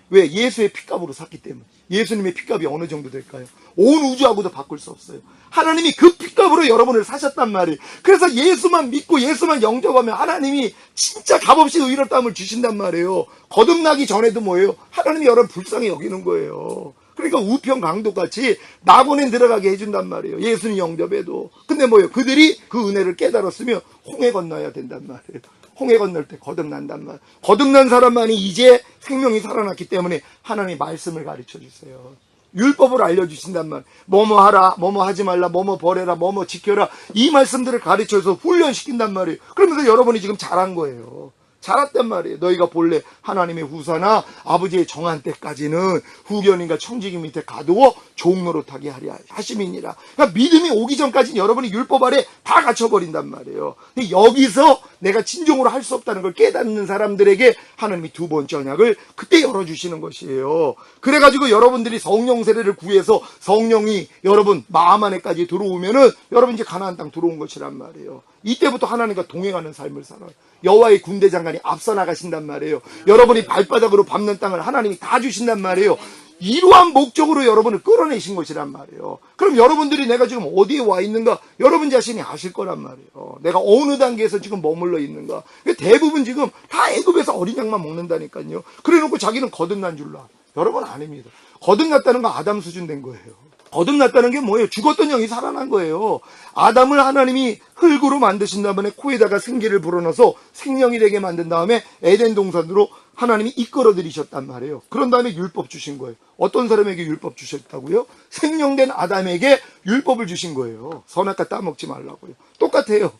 왜? 예수의 핏값으로 샀기 때문에. 예수님의 핏값이 어느 정도 될까요? 온 우주하고도 바꿀 수 없어요. 하나님이 그 핏값으로 여러분을 사셨단 말이에요. 그래서 예수만 믿고 예수만 영접하면 하나님이 진짜 값없이 의롭다함을 주신단 말이에요. 거듭나기 전에도 뭐예요? 하나님이 여러분 불쌍히 여기는 거예요. 그러니까 우편 강도같이 낙원에 들어가게 해준단 말이에요. 예수님 영접해도. 근데 뭐예요? 그들이 그 은혜를 깨달았으면 홍해 건너야 된단 말이에요. 홍해 건널 때 거듭난단 말이에요. 거듭난 사람만이 이제 생명이 살아났기 때문에 하나님이 말씀을 가르쳐 주세요. 율법을 알려주신단 말이에요. 뭐뭐 하라, 뭐뭐 하지 말라, 뭐뭐 버려라, 뭐뭐 지켜라. 이 말씀들을 가르쳐서 훈련시킨단 말이에요. 그러면서 여러분이 지금 잘한 거예요. 잘했단 말이에요. 너희가 본래 하나님의 후사나 아버지의 정한 때까지는 후견인과 청지기 밑에 가두어 종노릇하게 하려 하심이니라. 그러니까 믿음이 오기 전까지는 여러분이 율법 아래 다 갇혀버린단 말이에요. 근데 여기서 내가 진정으로 할 수 없다는 걸 깨닫는 사람들에게 하나님이 두 번째 언약을 그때 열어주시는 것이에요. 그래가지고 여러분들이 성령 세례를 구해서 성령이 여러분 마음 안에까지 들어오면은 여러분 이제 가나안 땅 들어온 것이란 말이에요. 이때부터 하나님과 동행하는 삶을 살아요. 여호와의 군대 장관이 앞서 나가신단 말이에요. 여러분이 발바닥으로 밟는 땅을 하나님이 다 주신단 말이에요. 이러한 목적으로 여러분을 끌어내신 것이란 말이에요. 그럼 여러분들이 내가 지금 어디에 와 있는가 여러분 자신이 아실 거란 말이에요. 내가 어느 단계에서 지금 머물러 있는가. 대부분 지금 다 애굽에서 어린 양만 먹는다니까요. 그래놓고 자기는 거듭난 줄로 알아요. 여러분 아닙니다. 거듭났다는 건 아담 수준 된 거예요. 거듭났다는 게 뭐예요? 죽었던 영이 살아난 거예요. 아담을 하나님이 흙으로 만드신 다음에 코에다가 생기를 불어넣어서 생명이 되게 만든 다음에 에덴 동산으로 하나님이 이끌어들이셨단 말이에요. 그런 다음에 율법 주신 거예요. 어떤 사람에게 율법 주셨다고요? 생명된 아담에게 율법을 주신 거예요. 선악과 따먹지 말라고요. 똑같아요.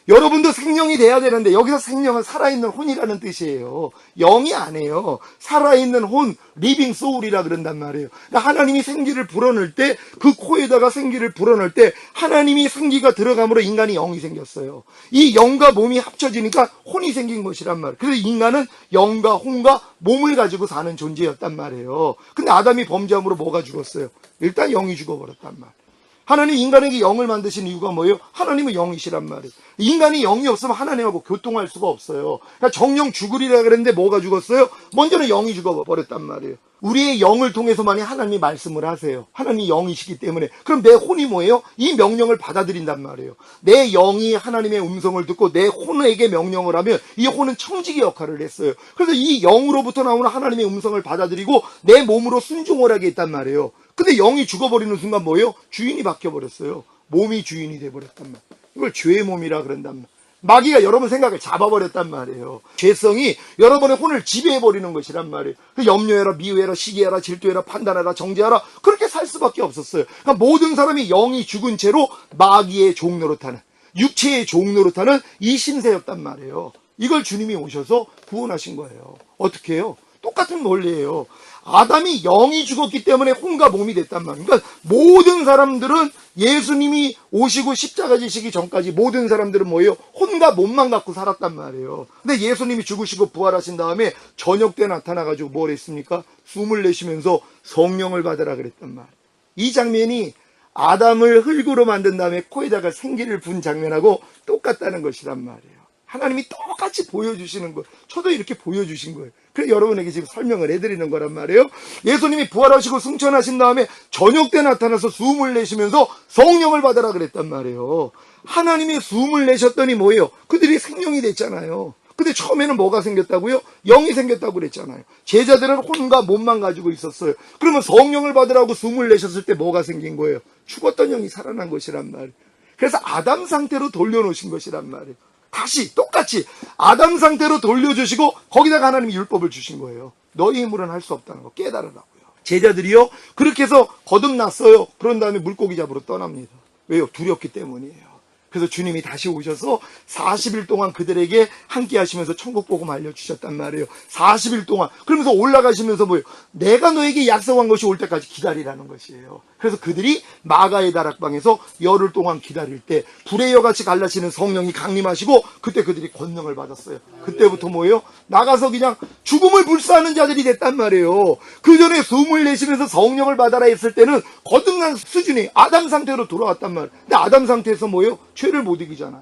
여러분도 생명이 돼야 되는데 여기서 생명은 살아있는 혼이라는 뜻이에요. 영이 아니에요. 살아있는 혼, 리빙 소울이라 그런단 말이에요. 그러니까 하나님이 생기를 불어넣을 때 그 코에다가 생기를 불어넣을 때 하나님이 생기가 들어감으로 인간이 영이 생겼어요. 이 영과 몸이 합쳐지니까 혼이 생긴 것이란 말이에요. 그래서 인간은 영과 혼과 몸을 가지고 사는 존재였단 말이에요. 근데 아담이 범죄함으로 뭐가 죽었어요? 일단 영이 죽어버렸단 말이에요. 하나님 인간에게 영을 만드신 이유가 뭐예요? 하나님은 영이시란 말이에요. 인간이 영이 없으면 하나님하고 교통할 수가 없어요. 그러니까 정령 죽으리라 그랬는데 뭐가 죽었어요? 먼저는 영이 죽어버렸단 말이에요. 우리의 영을 통해서만이 하나님이 말씀을 하세요. 하나님이 영이시기 때문에. 그럼 내 혼이 뭐예요? 이 명령을 받아들인단 말이에요. 내 영이 하나님의 음성을 듣고 내 혼에게 명령을 하면 이 혼은 청지기 역할을 했어요. 그래서 이 영으로부터 나오는 하나님의 음성을 받아들이고 내 몸으로 순종을 하게 했단 말이에요. 근데 영이 죽어버리는 순간 뭐예요? 주인이 바뀌어버렸어요. 몸이 주인이 돼버렸단 말이에요. 이걸 죄의 몸이라 그런단 말이에요. 마귀가 여러분 생각을 잡아버렸단 말이에요. 죄성이 여러분의 혼을 지배해버리는 것이란 말이에요. 염려해라, 미워해라, 시기해라, 질투해라, 판단해라, 정죄하라. 그렇게 살 수밖에 없었어요. 그러니까 모든 사람이 영이 죽은 채로 마귀의 종노릇하는, 육체의 종노릇하는 이 신세였단 말이에요. 이걸 주님이 오셔서 구원하신 거예요. 어떻게 해요? 똑같은 원리예요. 아담이 영이 죽었기 때문에 혼과 몸이 됐단 말이에요. 그러니까 모든 사람들은 예수님이 오시고 십자가 지시기 전까지 모든 사람들은 뭐예요? 혼과 몸만 갖고 살았단 말이에요. 근데 예수님이 죽으시고 부활하신 다음에 저녁 때 나타나가지고 뭘 했습니까? 숨을 내쉬면서 성령을 받으라 그랬단 말이에요. 이 장면이 아담을 흙으로 만든 다음에 코에다가 생기를 분 장면하고 똑같다는 것이란 말이에요. 하나님이 똑같이 보여주시는 거. 저도 이렇게 보여주신 거예요. 그래서 여러분에게 지금 설명을 해드리는 거란 말이에요. 예수님이 부활하시고 승천하신 다음에 저녁 때 나타나서 숨을 내쉬면서 성령을 받으라 그랬단 말이에요. 하나님이 숨을 내셨더니 뭐예요? 그들이 생명이 됐잖아요. 근데 처음에는 뭐가 생겼다고요? 영이 생겼다고 그랬잖아요. 제자들은 혼과 몸만 가지고 있었어요. 그러면 성령을 받으라고 숨을 내셨을 때 뭐가 생긴 거예요? 죽었던 영이 살아난 것이란 말이에요. 그래서 아담 상태로 돌려놓으신 것이란 말이에요. 다시 똑같이 아담 상태로 돌려주시고 거기다가 하나님이 율법을 주신 거예요. 너희 힘으로는 할 수 없다는 거 깨달으라고요. 제자들이요 그렇게 해서 거듭났어요. 그런 다음에 물고기 잡으러 떠납니다. 왜요? 두렵기 때문이에요. 그래서 주님이 다시 오셔서 40일 동안 그들에게 함께 하시면서 천국 복음 알려주셨단 말이에요. 40일 동안. 그러면서 올라가시면서 뭐예요? 내가 너에게 약속한 것이 올 때까지 기다리라는 것이에요. 그래서 그들이 마가의 다락방에서 열흘 동안 기다릴 때 불의 여같이 갈라지는 성령이 강림하시고 그때 그들이 권능을 받았어요. 그때부터 뭐예요? 나가서 그냥 죽음을 불사하는 자들이 됐단 말이에요. 그 전에 숨을 내쉬면서 성령을 받아라 했을 때는 거듭난 수준이 아담 상태로 돌아왔단 말이에요. 근데 아담 상태에서 뭐예요? 죄를 못 이기잖아요.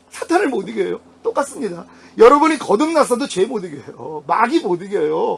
사탄을 못 이겨요. 똑같습니다. 여러분이 거듭났어도 죄 못 이겨요. 마귀 못 이겨요.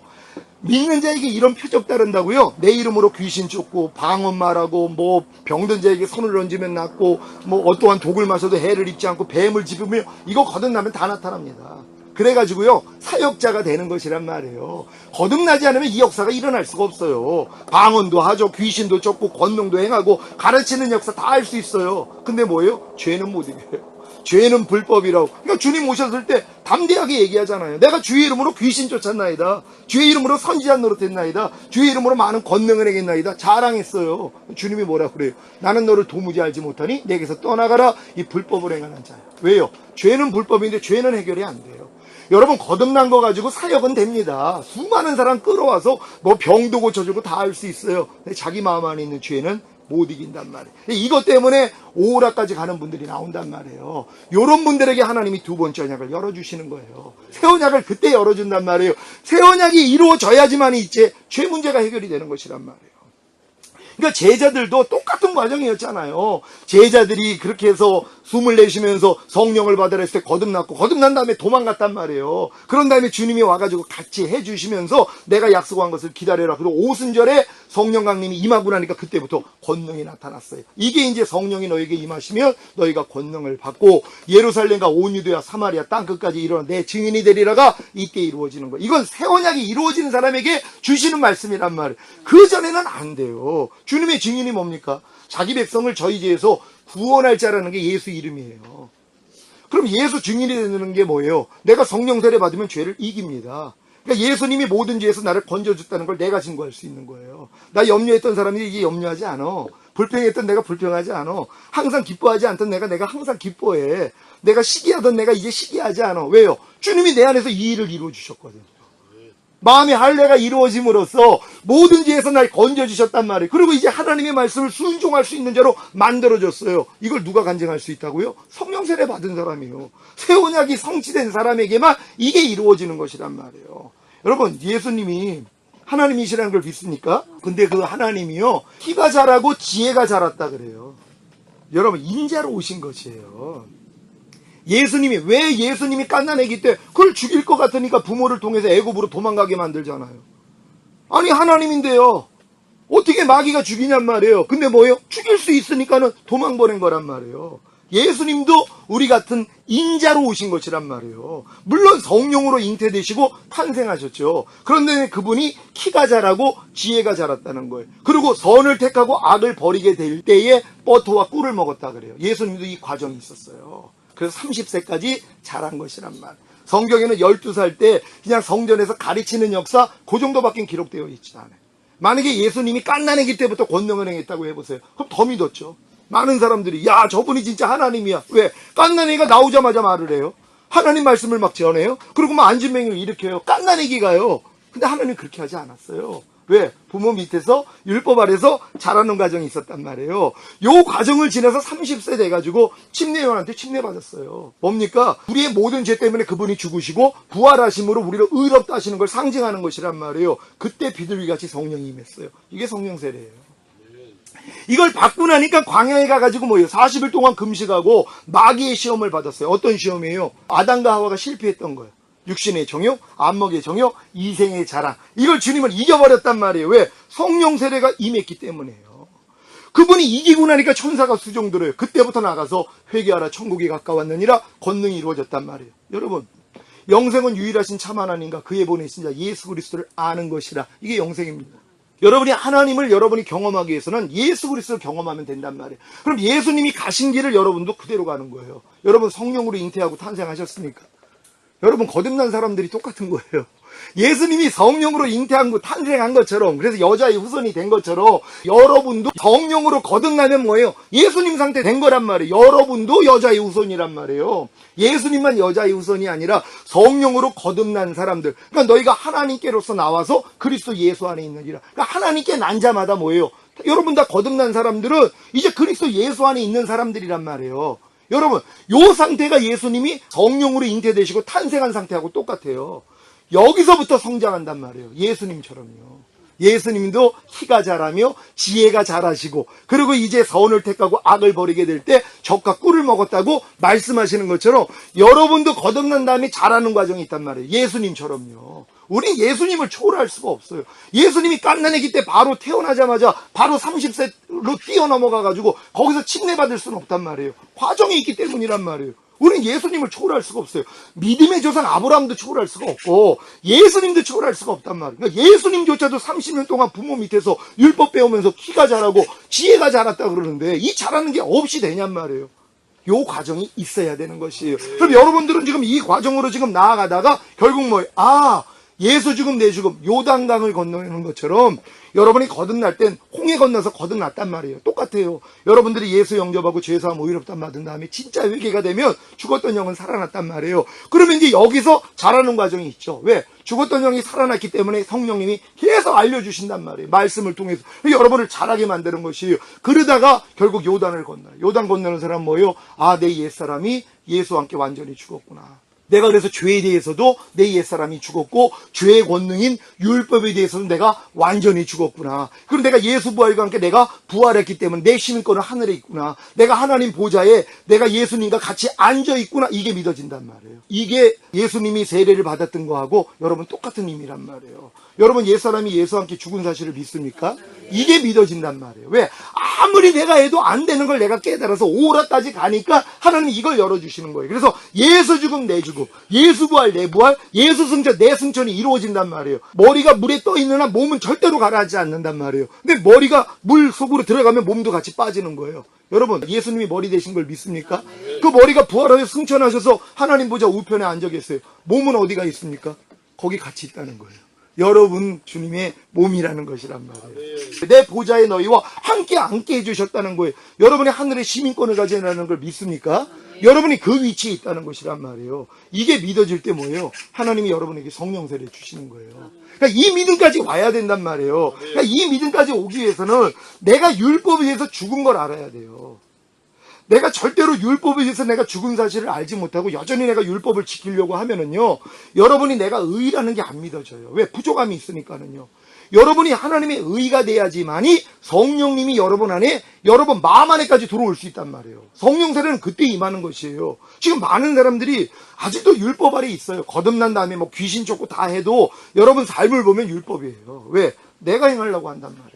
믿는 자에게 이런 표적 따른다고요? 내 이름으로 귀신 쫓고 방언 말하고 뭐 병든 자에게 손을 얹으면 낫고 뭐 어떠한 독을 마셔도 해를 입지 않고 뱀을 집으면 이거 거듭나면 다 나타납니다. 그래가지고요 사역자가 되는 것이란 말이에요. 거듭나지 않으면 이 역사가 일어날 수가 없어요. 방언도 하죠. 귀신도 쫓고 권능도 행하고 가르치는 역사 다 할 수 있어요. 근데 뭐예요? 죄는 못 이겨요. 죄는 불법이라고. 그러니까 주님 오셨을 때 담대하게 얘기하잖아요. 내가 주의 이름으로 귀신 쫓았나이다. 주의 이름으로 선지자 노릇했나이다. 주의 이름으로 많은 권능을 행했나이다. 자랑했어요. 주님이 뭐라 그래요? 나는 너를 도무지 알지 못하니 내게서 떠나가라. 이 불법을 행하는 자야. 왜요? 죄는 불법인데 죄는 해결이 안 돼요. 여러분 거듭난 거 가지고 사역은 됩니다. 수많은 사람 끌어와서 뭐 병도 고쳐주고 다 할 수 있어요. 근데 자기 마음 안에 있는 죄는 못 이긴단 말이에요. 이것 때문에 오라까지 가는 분들이 나온단 말이에요. 이런 분들에게 하나님이 두 번째 언약을 열어주시는 거예요. 새 언약을 그때 열어준단 말이에요. 새 언약이 이루어져야지만 이제 죄 문제가 해결이 되는 것이란 말이에요. 그러니까 제자들도 똑같은 과정이었잖아요. 제자들이 그렇게 해서 숨을 내쉬면서 성령을 받으라 했을 때 거듭났고 거듭난 다음에 도망갔단 말이에요. 그런 다음에 주님이 와가지고 같이 해주시면서 내가 약속한 것을 기다려라. 그리고 오순절에 성령 강림이 임하고 나니까 그때부터 권능이 나타났어요. 이게 이제 성령이 너에게 임하시면 너희가 권능을 받고 예루살렘과 온 유대와 사마리아 땅끝까지 이르러 내 증인이 되리라가 이때 이루어지는 거예요. 이건 새 언약이 이루어지는 사람에게 주시는 말씀이란 말이에요. 그 전에는 안 돼요. 주님의 증인이 뭡니까? 자기 백성을 저희 죄에서 구원할 자라는 게 예수 이름이에요. 그럼 예수 증인이 되는 게 뭐예요? 내가 성령 세례 받으면 죄를 이깁니다. 그러니까 예수님이 모든 죄에서 나를 건져줬다는 걸 내가 증거할 수 있는 거예요. 나 염려했던 사람이 이제 염려하지 않아. 불평했던 내가 불평하지 않아. 항상 기뻐하지 않던 내가 항상 기뻐해. 내가 시기하던 내가 이제 시기하지 않아. 왜요? 주님이 내 안에서 이 일을 이루어 주셨거든요. 마음의 할례가 이루어짐으로써 모든 죄에서 날 건져주셨단 말이에요. 그리고 이제 하나님의 말씀을 순종할 수 있는 자로 만들어줬어요. 이걸 누가 간증할 수 있다고요? 성령 세례 받은 사람이요. 새 언약이 성취된 사람에게만 이게 이루어지는 것이란 말이에요. 여러분 예수님이 하나님이시라는 걸 믿습니까? 근데 그 하나님이요 키가 자라고 지혜가 자랐다 그래요. 여러분 인자로 오신 것이에요. 예수님이 왜 예수님이 갓난아기 때 그걸 죽일 것 같으니까 부모를 통해서 애굽으로 도망가게 만들잖아요. 아니 하나님인데요. 어떻게 마귀가 죽이냔 말이에요. 근데 뭐예요? 죽일 수 있으니까는 도망 보낸 거란 말이에요. 예수님도 우리 같은 인자로 오신 것이란 말이에요. 물론 성령으로 잉태되시고 탄생하셨죠. 그런데 그분이 키가 자라고 지혜가 자랐다는 거예요. 그리고 선을 택하고 악을 버리게 될 때에 버터와 꿀을 먹었다 그래요. 예수님도 이 과정이 있었어요. 그래서 30세까지 자란 것이란 말. 성경에는 12살 때 그냥 성전에서 가르치는 역사 그 정도밖에 기록되어 있지 않아요. 만약에 예수님이 갓난아기 때부터 권능을 행했다고 해보세요. 그럼 더 믿었죠. 많은 사람들이 야 저분이 진짜 하나님이야. 왜? 갓난아기가 나오자마자 말을 해요. 하나님 말씀을 막 전해요. 그리고 막 안진뱅이를 일으켜요. 갓난아기가요. 근데 하나님이 그렇게 하지 않았어요. 왜? 부모 밑에서 율법 아래서 자라는 과정이 있었단 말이에요. 요 과정을 지나서 30세 돼가지고 침례요한한테 침례받았어요. 뭡니까? 우리의 모든 죄 때문에 그분이 죽으시고 부활하심으로 우리를 의롭다 하시는 걸 상징하는 것이란 말이에요. 그때 비둘기같이 성령이 임했어요. 이게 성령 세례예요. 이걸 받고 나니까 광야에 가가지고 뭐예요? 40일 동안 금식하고 마귀의 시험을 받았어요. 어떤 시험이에요? 아담과 하와가 실패했던 거예요. 육신의 정욕, 안목의 정욕, 이생의 자랑. 이걸 주님은 이겨버렸단 말이에요. 왜? 성령 세례가 임했기 때문이에요. 그분이 이기고 나니까 천사가 수종 들어요. 그때부터 나가서 회개하라 천국이 가까웠느니라 권능이 이루어졌단 말이에요. 여러분, 영생은 유일하신 참 하나님과 그의 보내신 자 예수 그리스도를 아는 것이라. 이게 영생입니다. 여러분이 하나님을 여러분이 경험하기 위해서는 예수 그리스도를 경험하면 된단 말이에요. 그럼 예수님이 가신 길을 여러분도 그대로 가는 거예요. 여러분 성령으로 잉태하고 탄생하셨습니까? 여러분 거듭난 사람들이 똑같은 거예요. 예수님이 성령으로 잉태한 탄생한 것처럼, 그래서 여자의 후손이 된 것처럼 여러분도 성령으로 거듭나면 뭐예요? 예수님 상태 된 거란 말이에요. 여러분도 여자의 후손이란 말이에요. 예수님만 여자의 후손이 아니라 성령으로 거듭난 사람들. 그러니까 너희가 하나님께로서 나와서 그리스도 예수 안에 있느니라. 그러니까 하나님께 난 자마다 뭐예요? 여러분 다 거듭난 사람들은 이제 그리스도 예수 안에 있는 사람들이란 말이에요. 여러분, 요 상태가 예수님이 성령으로 잉태되시고 탄생한 상태하고 똑같아요. 여기서부터 성장한단 말이에요. 예수님처럼요. 예수님도 키가 자라며 지혜가 자라시고, 그리고 이제 선을 택하고 악을 버리게 될 때 적과 꿀을 먹었다고 말씀하시는 것처럼 여러분도 거듭난 다음에 자라는 과정이 있단 말이에요. 예수님처럼요. 우리 예수님을 초월할 수가 없어요. 예수님이 갓난아기 때 바로 태어나자마자 바로 30세로 뛰어넘어가가지고 거기서 침례받을 수는 없단 말이에요. 과정이 있기 때문이란 말이에요. 우리는 예수님을 초월할 수가 없어요. 믿음의 조상 아브라함도 초월할 수가 없고 예수님도 초월할 수가 없단 말이에요. 그러니까 예수님조차도 30년 동안 부모 밑에서 율법 배우면서 키가 자라고 지혜가 자랐다 그러는데 이 자라는 게 없이 되냔 말이에요. 요 과정이 있어야 되는 것이에요. 그럼 여러분들은 지금 이 과정으로 지금 나아가다가 결국 뭐예요? 예수 죽음 내 죽음 요단강을 건너는 것처럼 여러분이 거듭날 땐 홍해 건너서 거듭났단 말이에요. 똑같아요. 여러분들이 예수 영접하고 죄사함 오히렵단 받은 다음에 진짜 회개가 되면 죽었던 영은 살아났단 말이에요. 그러면 이제 여기서 자라는 과정이 있죠. 왜? 죽었던 영이 살아났기 때문에 성령님이 계속 알려주신단 말이에요. 말씀을 통해서 여러분을 자라게 만드는 것이에요. 그러다가 결국 요단을 건너요. 요단 건너는 사람은 뭐예요? 내 옛사람이 예수와 함께 완전히 죽었구나. 내가 그래서 죄에 대해서도 내 옛사람이 죽었고 죄의 권능인 율법에 대해서는 내가 완전히 죽었구나. 그럼 내가 예수 부활과 함께 내가 부활했기 때문에 내 시민권은 하늘에 있구나. 내가 하나님 보좌에 내가 예수님과 같이 앉아있구나. 이게 믿어진단 말이에요. 이게 예수님이 세례를 받았던 거하고 여러분 똑같은 의미란 말이에요. 여러분 옛사람이 예수와 함께 죽은 사실을 믿습니까? 이게 믿어진단 말이에요. 왜? 아무리 내가 해도 안 되는 걸 내가 깨달아서 오라까지 가니까 하나님이 이걸 열어주시는 거예요. 그래서 예수 죽음 내 죽음, 예수 부활 내 부활, 예수 승천 내 승천이 이루어진단 말이에요. 머리가 물에 떠 있는 한 몸은 절대로 가라앉지 않는단 말이에요. 근데 머리가 물 속으로 들어가면 몸도 같이 빠지는 거예요. 여러분 예수님이 머리 되신 걸 믿습니까? 그 머리가 부활하여 승천하셔서 하나님 보좌 우편에 앉아 계세요. 몸은 어디가 있습니까? 거기 같이 있다는 거예요. 여러분 주님의 몸이라는 것이란 말이에요. 내 보좌에 너희와 함께 앉게 해주셨다는 거예요. 여러분이 하늘의 시민권을 가지라는 걸 믿습니까? 여러분이 그 위치에 있다는 것이란 말이에요. 이게 믿어질 때 뭐예요? 하나님이 여러분에게 성령세를 주시는 거예요. 그러니까 이 믿음까지 와야 된단 말이에요. 그러니까 이 믿음까지 오기 위해서는 내가 율법에 의해서 죽은 걸 알아야 돼요. 내가 절대로 율법에 의해서 내가 죽은 사실을 알지 못하고 여전히 내가 율법을 지키려고 하면은요, 여러분이 내가 의라는 게 안 믿어져요. 왜? 부족함이 있으니까는요. 여러분이 하나님의 의가 돼야지만이 성령님이 여러분 안에, 여러분 마음 안에까지 들어올 수 있단 말이에요. 성령 세례는 그때 임하는 것이에요. 지금 많은 사람들이 아직도 율법 아래 있어요. 거듭난 다음에 뭐 귀신 쫓고 다 해도 여러분 삶을 보면 율법이에요. 왜? 내가 행하려고 한단 말이에요.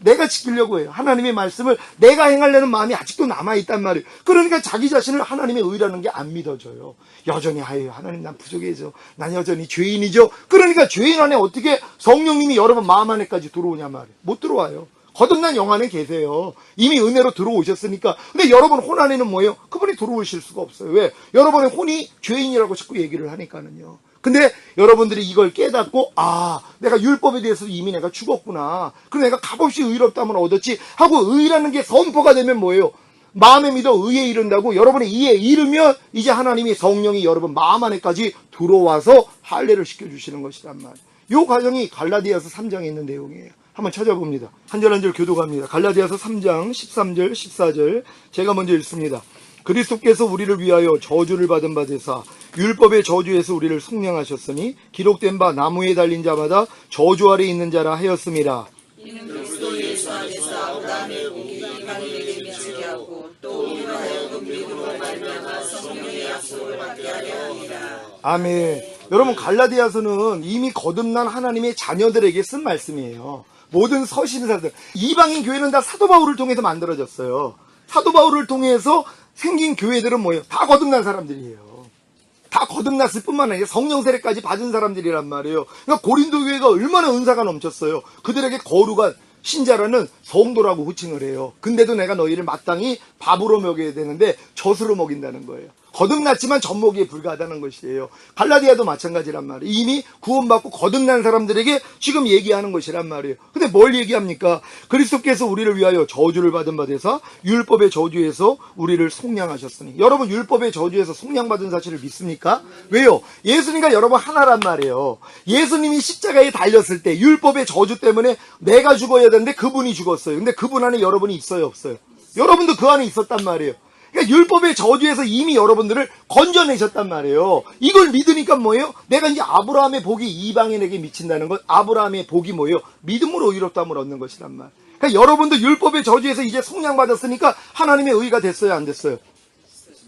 내가 지키려고 해요. 하나님의 말씀을 내가 행하려는 마음이 아직도 남아있단 말이에요. 그러니까 자기 자신을 하나님의 의라는 게 안 믿어져요. 여전히 하나님 난 부족해져. 난 여전히 죄인이죠. 그러니까 죄인 안에 어떻게 성령님이 여러분 마음 안에까지 들어오냐 말이에요. 못 들어와요. 거듭난 영 안에 계세요. 이미 은혜로 들어오셨으니까. 근데 여러분 혼 안에는 뭐예요? 그분이 들어오실 수가 없어요. 왜? 여러분의 혼이 죄인이라고 자꾸 얘기를 하니까는요. 근데 여러분들이 이걸 깨닫고 내가 율법에 대해서 이미 내가 죽었구나. 그럼 내가 값없이 의롭다면 얻었지 하고 의라는 게 선포가 되면 뭐예요? 마음에 믿어 의에 이른다고 여러분이 의에 이르면 이제 하나님이 성령이 여러분 마음 안에까지 들어와서 할례를 시켜주시는 것이란 말이에요. 이 과정이 갈라디아서 3장에 있는 내용이에요. 한번 찾아봅니다. 한 절 한 절 교독합니다. 갈라디아서 3장 13절 14절 제가 먼저 읽습니다. 그리스도께서 우리를 위하여 저주를 받은 바 되사 율법의 저주에서 우리를 속량하셨으니 기록된 바 나무에 달린 자마다 저주 아래 있는 자라 하였음이라. 이는 그리스도 예수 안에서 아브라함의 공의가 아멘. 여러분, 갈라디아서는 이미 거듭난 하나님의 자녀들에게 쓴 말씀이에요. 모든 서신사들, 이방인 교회는 다 사도 바울을 통해서 만들어졌어요. 사도 바울을 통해서 생긴 교회들은 뭐예요? 다 거듭난 사람들이에요. 다 거듭났을 뿐만 아니라 성령 세례까지 받은 사람들이란 말이에요. 그러니까 고린도 교회가 얼마나 은사가 넘쳤어요. 그들에게 거룩한 신자라는 성도라고 호칭을 해요. 근데도 내가 너희를 마땅히 밥으로 먹여야 되는데 젖으로 먹인다는 거예요. 거듭났지만 젖먹이에 불과하다는 것이에요. 갈라디아도 마찬가지란 말이에요. 이미 구원받고 거듭난 사람들에게 지금 얘기하는 것이란 말이에요. 근데 뭘 얘기합니까? 그리스도께서 우리를 위하여 저주를 받은 바 되사 율법의 저주에서 우리를 속량하셨으니. 여러분, 율법의 저주에서 속량받은 사실을 믿습니까? 왜요? 예수님과 여러분 하나란 말이에요. 예수님이 십자가에 달렸을 때 율법의 저주 때문에 내가 죽어야 되는데 그분이 죽었어요. 근데 그분 안에 여러분이 있어요, 없어요? 여러분도 그 안에 있었단 말이에요. 그러니까 율법의 저주에서 이미 여러분들을 건져내셨단 말이에요. 이걸 믿으니까 뭐예요? 내가 이제 아브라함의 복이 이방인에게 미친다는 것, 아브라함의 복이 뭐예요? 믿음으로 의롭다함을 얻는 것이란 말. 그러니까 여러분도 율법의 저주에서 이제 속량받았으니까 하나님의 의가 됐어요, 안 됐어요?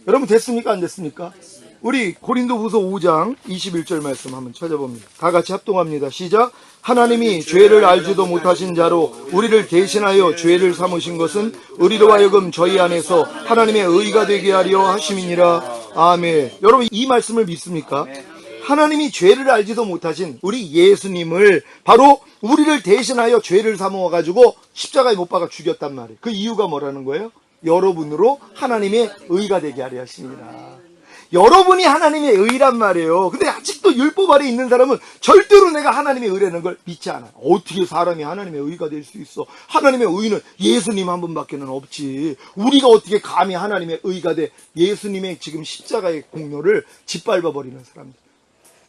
여러분 됐습니까, 안 됐습니까? 우리 고린도후서 5장 21절 말씀 한번 찾아봅니다. 다 같이 합동합니다. 시작. 하나님이 죄를 알지도 못하신 자로 우리를 대신하여 죄를 삼으신 것은 우리로 하여금 저희 안에서 하나님의 의가 되게 하려 하심이니라. 아멘. 여러분, 이 말씀을 믿습니까? 하나님이 죄를 알지도 못하신 우리 예수님을 바로 우리를 대신하여 죄를 삼아가지고 십자가에 못 박아 죽였단 말이에요. 그 이유가 뭐라는 거예요? 여러분으로 하나님의 의가 되게 하려 하십니다. 여러분이 하나님의 의란 말이에요. 근데 아직도 율법 아래 있는 사람은 절대로 내가 하나님의 의라는 걸 믿지 않아요. 어떻게 사람이 하나님의 의가 될 수 있어? 하나님의 의는 예수님 한 분밖에는 없지. 우리가 어떻게 감히 하나님의 의가 돼? 예수님의 지금 십자가의 공로를 짓밟아버리는 사람들.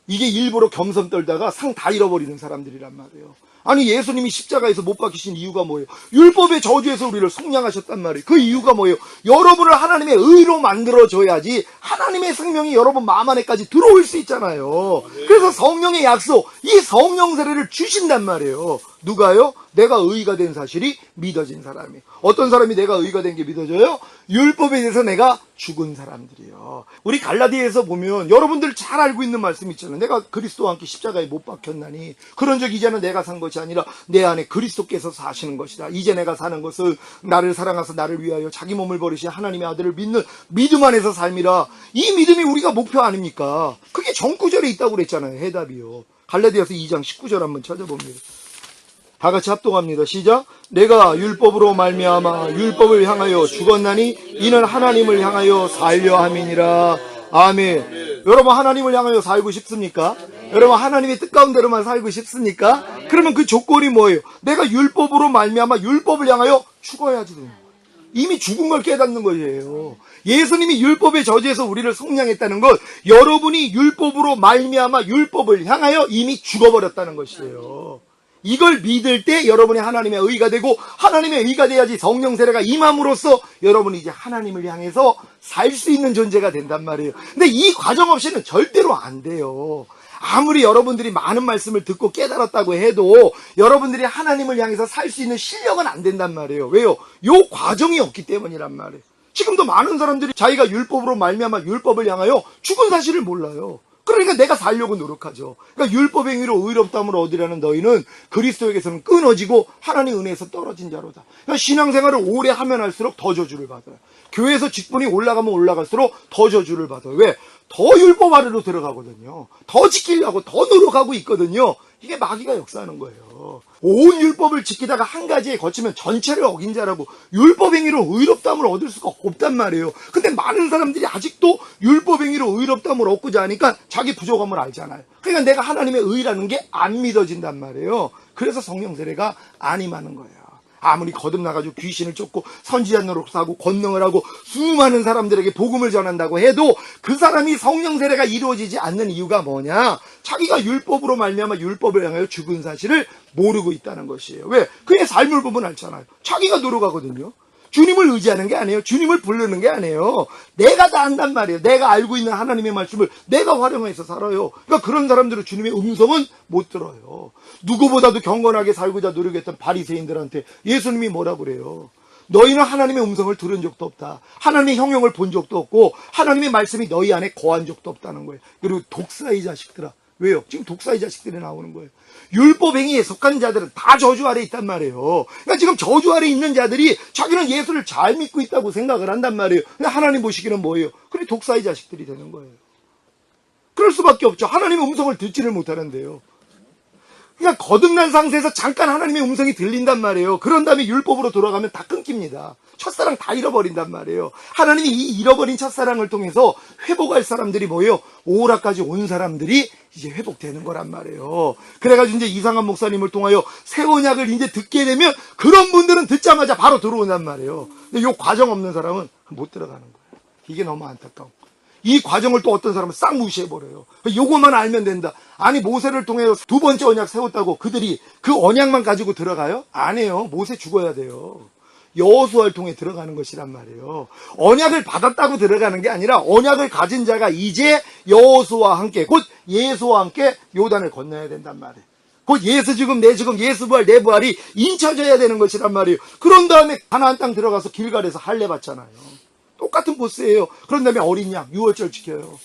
이게 일부러 겸손 떨다가 상 다 잃어버리는 사람들이란 말이에요. 아니, 예수님이 십자가에서 못 박히신 이유가 뭐예요? 율법의 저주에서 우리를 속량하셨단 말이에요. 그 이유가 뭐예요? 여러분을 하나님의 의로 만들어줘야지 하나님의 생명이 여러분 마음 안에까지 들어올 수 있잖아요. 그래서 성령의 약속, 이 성령 세례를 주신단 말이에요. 누가요? 내가 의가 된 사실이 믿어진 사람이. 어떤 사람이 내가 의가 된 게 믿어져요? 율법에 대해서 내가 죽은 사람들이요. 우리 갈라디아에서 보면 여러분들 잘 알고 있는 말씀 있잖아요. 내가 그리스도와 함께 십자가에 못 박혔나니 그런 적 이제는 내가 산 것이 아니라 내 안에 그리스도께서 사시는 것이다. 이제 내가 사는 것은 나를 사랑하사 나를 위하여 자기 몸을 버리신 하나님의 아들을 믿는 믿음 안에서 삶이라. 이 믿음이 우리가 목표 아닙니까? 그게 전구절에 있다고 그랬잖아요. 해답이요. 갈라디아서 2장 19절 한번 찾아봅니다. 다 같이 합동합니다. 시작. 내가 율법으로 말미암아 율법을 향하여 죽었나니 이는 하나님을 향하여 살려 함이니라. 아멘. 여러분, 하나님을 향하여 살고 싶습니까? 여러분, 하나님의 뜻 가운데로만 살고 싶습니까? 그러면 그 조건이 뭐예요? 내가 율법으로 말미암아 율법을 향하여 죽어야지. 이미 죽은 걸 깨닫는 거예요. 예수님이 율법의 저주에서 우리를 속량했다는 것, 여러분이 율법으로 말미암아 율법을 향하여 이미 죽어버렸다는 것이에요. 이걸 믿을 때 여러분이 하나님의 의가 되고, 하나님의 의가 돼야지 성령 세례가 임함으로써 여러분이 이제 하나님을 향해서 살 수 있는 존재가 된단 말이에요. 근데 이 과정 없이는 절대로 안 돼요. 아무리 여러분들이 많은 말씀을 듣고 깨달았다고 해도 여러분들이 하나님을 향해서 살 수 있는 실력은 안 된단 말이에요. 왜요? 요 과정이 없기 때문이란 말이에요. 지금도 많은 사람들이 자기가 율법으로 말미암아 율법을 향하여 죽은 사실을 몰라요. 그러니까 내가 살려고 노력하죠. 그러니까 율법 행위로 의롭다함을 얻으려는 너희는 그리스도에게서는 끊어지고 하나님 은혜에서 떨어진 자로다. 그러니까 신앙생활을 오래 하면 할수록 더 저주를 받아요. 교회에서 직분이 올라가면 올라갈수록 더 저주를 받아요. 왜? 더 율법 아래로 들어가거든요. 더 지키려고 더 노력하고 있거든요. 이게 마귀가 역사하는 거예요. 온 율법을 지키다가 한 가지에 거치면 전체를 어긴 자라고. 율법 행위로 의롭다함을 얻을 수가 없단 말이에요. 근데 많은 사람들이 아직도 율법 행위로 의롭다함을 얻고자 하니까 자기 부족함을 알잖아요. 그러니까 내가 하나님의 의라는 게 안 믿어진단 말이에요. 그래서 성령 세례가 안 임하는 거예요. 아무리 거듭나가지고 귀신을 쫓고 선지자 노릇하고 권능을 하고 수많은 사람들에게 복음을 전한다고 해도 그 사람이 성령 세례가 이루어지지 않는 이유가 뭐냐? 자기가 율법으로 말미암아 율법을 향하여 죽은 사실을 모르고 있다는 것이에요. 왜? 그의 삶을 보면 알잖아요. 자기가 노력하거든요. 주님을 의지하는 게 아니에요. 주님을 부르는 게 아니에요. 내가 다 한단 말이에요. 내가 알고 있는 하나님의 말씀을 내가 활용해서 살아요. 그러니까 그런 사람들은 주님의 음성은 못 들어요. 누구보다도 경건하게 살고자 노력했던 바리새인들한테 예수님이 뭐라 그래요? 너희는 하나님의 음성을 들은 적도 없다. 하나님의 형용을 본 적도 없고 하나님의 말씀이 너희 안에 거한 적도 없다는 거예요. 그리고 독사의 자식들아. 왜요? 지금 독사의 자식들이 나오는 거예요. 율법 행위에 속한 자들은 다 저주 아래 있단 말이에요. 그러니까 지금 저주 아래 있는 자들이 자기는 예수를 잘 믿고 있다고 생각을 한단 말이에요. 근데 하나님 보시기는 뭐예요? 그래 독사의 자식들이 되는 거예요. 그럴 수밖에 없죠. 하나님의 음성을 듣지를 못하는데요. 그러니까 거듭난 상태에서 잠깐 하나님의 음성이 들린단 말이에요. 그런 다음에 율법으로 돌아가면 다 끊깁니다. 첫사랑 다 잃어버린단 말이에요. 하나님이 이 잃어버린 첫사랑을 통해서 회복할 사람들이 뭐예요? 오라까지 온 사람들이 이제 회복되는 거란 말이에요. 그래가지고 이제 이상한 목사님을 통하여 새 언약을 이제 듣게 되면 그런 분들은 듣자마자 바로 들어온단 말이에요. 근데 이 과정 없는 사람은 못 들어가는 거예요. 이게 너무 안타까워. 이 과정을 또 어떤 사람은 싹 무시해버려요. 요것만 알면 된다. 아니 모세를 통해 두 번째 언약 세웠다고 그들이 그 언약만 가지고 들어가요? 아니에요. 모세 죽어야 돼요. 여호수아를 통해 들어가는 것이란 말이에요. 언약을 받았다고 들어가는 게 아니라 언약을 가진 자가 이제 여호수아와 함께 곧 예수와 함께 요단을 건너야 된단 말이에요. 곧 예수 죽음 내 죽음 예수 부활 내 부활이 인쳐져야 되는 것이란 말이에요. 그런 다음에 가나안 땅 들어가서 길갈에서 할례 받잖아요. 똑같은 보스예요. 그런 다음에 어린 양 유월절 지켜요.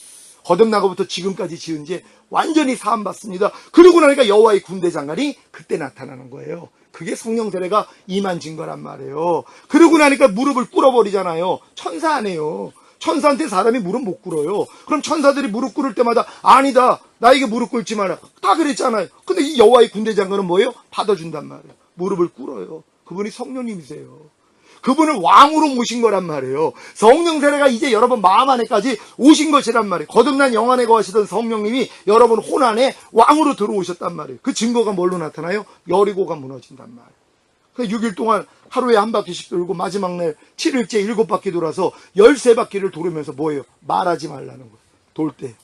거듭나고부터 지금까지 지은 죄 완전히 사함받습니다. 그러고 나니까 여호와의 군대 장관이 그때 나타나는 거예요. 그게 성령 세례가 임한 거란 말이에요. 그러고 나니까 무릎을 꿇어버리잖아요. 천사 아니에요. 천사한테 사람이 무릎 못 꿇어요. 그럼 천사들이 무릎 꿇을 때마다 아니다 나에게 무릎 꿇지 마라 다 그랬잖아요. 근데 이 여호와의 군대 장관은 뭐예요? 받아준단 말이에요. 무릎을 꿇어요. 그분이 성령님이세요. 그분을 왕으로 모신 거란 말이에요. 성령 세례가 이제 여러분 마음 안에까지 오신 것이란 말이에요. 거듭난 영 안에 거하시던 성령님이 여러분 혼 안에 왕으로 들어오셨단 말이에요. 그 증거가 뭘로 나타나요? 여리고가 무너진단 말이에요. 6일 동안 하루에 한 바퀴씩 돌고 마지막 날 7일째 7바퀴 돌아서 13바퀴를 돌으면서 뭐예요? 말하지 말라는 거예요. 돌 때.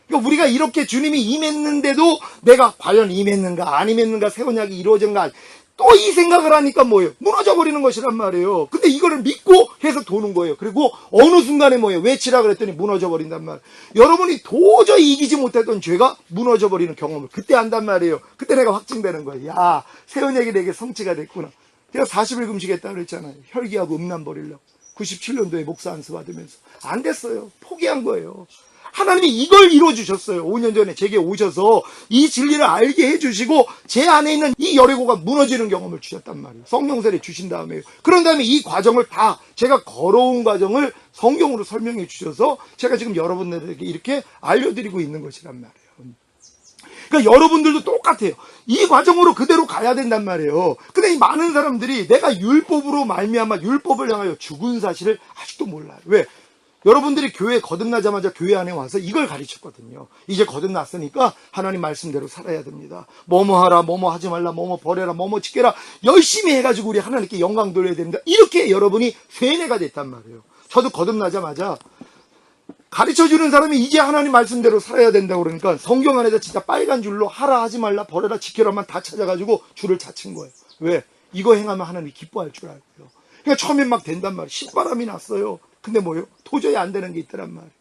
그러니까 우리가 이렇게 주님이 임했는데도 내가 과연 임했는가 안 임했는가 새 언약이 이루어진가 또 이 생각을 하니까 뭐예요? 무너져 버리는 것이란 말이에요. 근데 이거를 믿고 해서 도는 거예요. 그리고 어느 순간에 뭐예요? 외치라 그랬더니 무너져 버린단 말이에요. 여러분이 도저히 이기지 못했던 죄가 무너져 버리는 경험을 그때 한단 말이에요. 그때 내가 확증되는 거예요. 야, 새 언약이 내게 성취가 됐구나. 제가 40일 금식했다 그랬잖아요. 혈기하고 음란 버리려고. 97년도에 목사 안수 받으면서 안 됐어요. 포기한 거예요. 하나님이 이걸 이루어주셨어요. 5년 전에 제게 오셔서 이 진리를 알게 해주시고 제 안에 있는 이 여리고가 무너지는 경험을 주셨단 말이에요. 성령세례 주신 다음에 그런 다음에 이 과정을 다 제가 걸어온 과정을 성경으로 설명해 주셔서 제가 지금 여러분들에게 이렇게 알려드리고 있는 것이란 말이에요. 그러니까 여러분들도 똑같아요. 이 과정으로 그대로 가야 된단 말이에요. 근데 이 많은 사람들이 내가 율법으로 말미암아 율법을 향하여 죽은 사실을 아직도 몰라요. 왜? 여러분들이 교회 거듭나자마자 교회 안에 와서 이걸 가르쳤거든요. 이제 거듭났으니까 하나님 말씀대로 살아야 됩니다. 뭐뭐 하라, 뭐뭐 하지 말라, 뭐뭐 버려라, 뭐뭐 지켜라. 열심히 해가지고 우리 하나님께 영광 돌려야 됩니다. 이렇게 여러분이 세뇌가 됐단 말이에요. 저도 거듭나자마자 가르쳐주는 사람이 이제 하나님 말씀대로 살아야 된다고 그러니까 성경 안에다 진짜 빨간 줄로 하라, 하지 말라, 버려라, 지켜라만 다 찾아가지고 줄을 찾친 거예요. 왜? 이거 행하면 하나님이 기뻐할 줄 알고요. 그러니까 처음엔 막 된단 말이에요. 신바람이 났어요. 근데 뭐요? 도저히 안 되는 게 있더란 말이에요.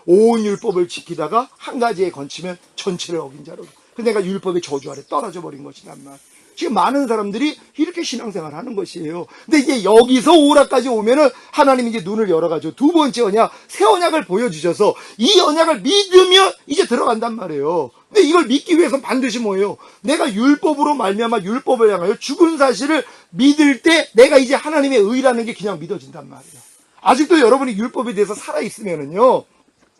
온 율법을 지키다가 한 가지에 건치면 전체를 어긴 자로. 근데 내가 율법의 저주 아래 떨어져 버린 것이란 말이에요. 지금 많은 사람들이 이렇게 신앙생활을 하는 것이에요. 근데 이제 여기서 오라까지 오면은 하나님이 이제 눈을 열어가지고 두 번째 언약, 새 언약을 보여주셔서 이 언약을 믿으면 이제 들어간단 말이에요. 근데 이걸 믿기 위해서는 반드시 뭐예요? 내가 율법으로 말미암아 율법을 향하여 죽은 사실을 믿을 때 내가 이제 하나님의 의라는 게 그냥 믿어진단 말이에요. 아직도 여러분이 율법에 대해서 살아있으면은요,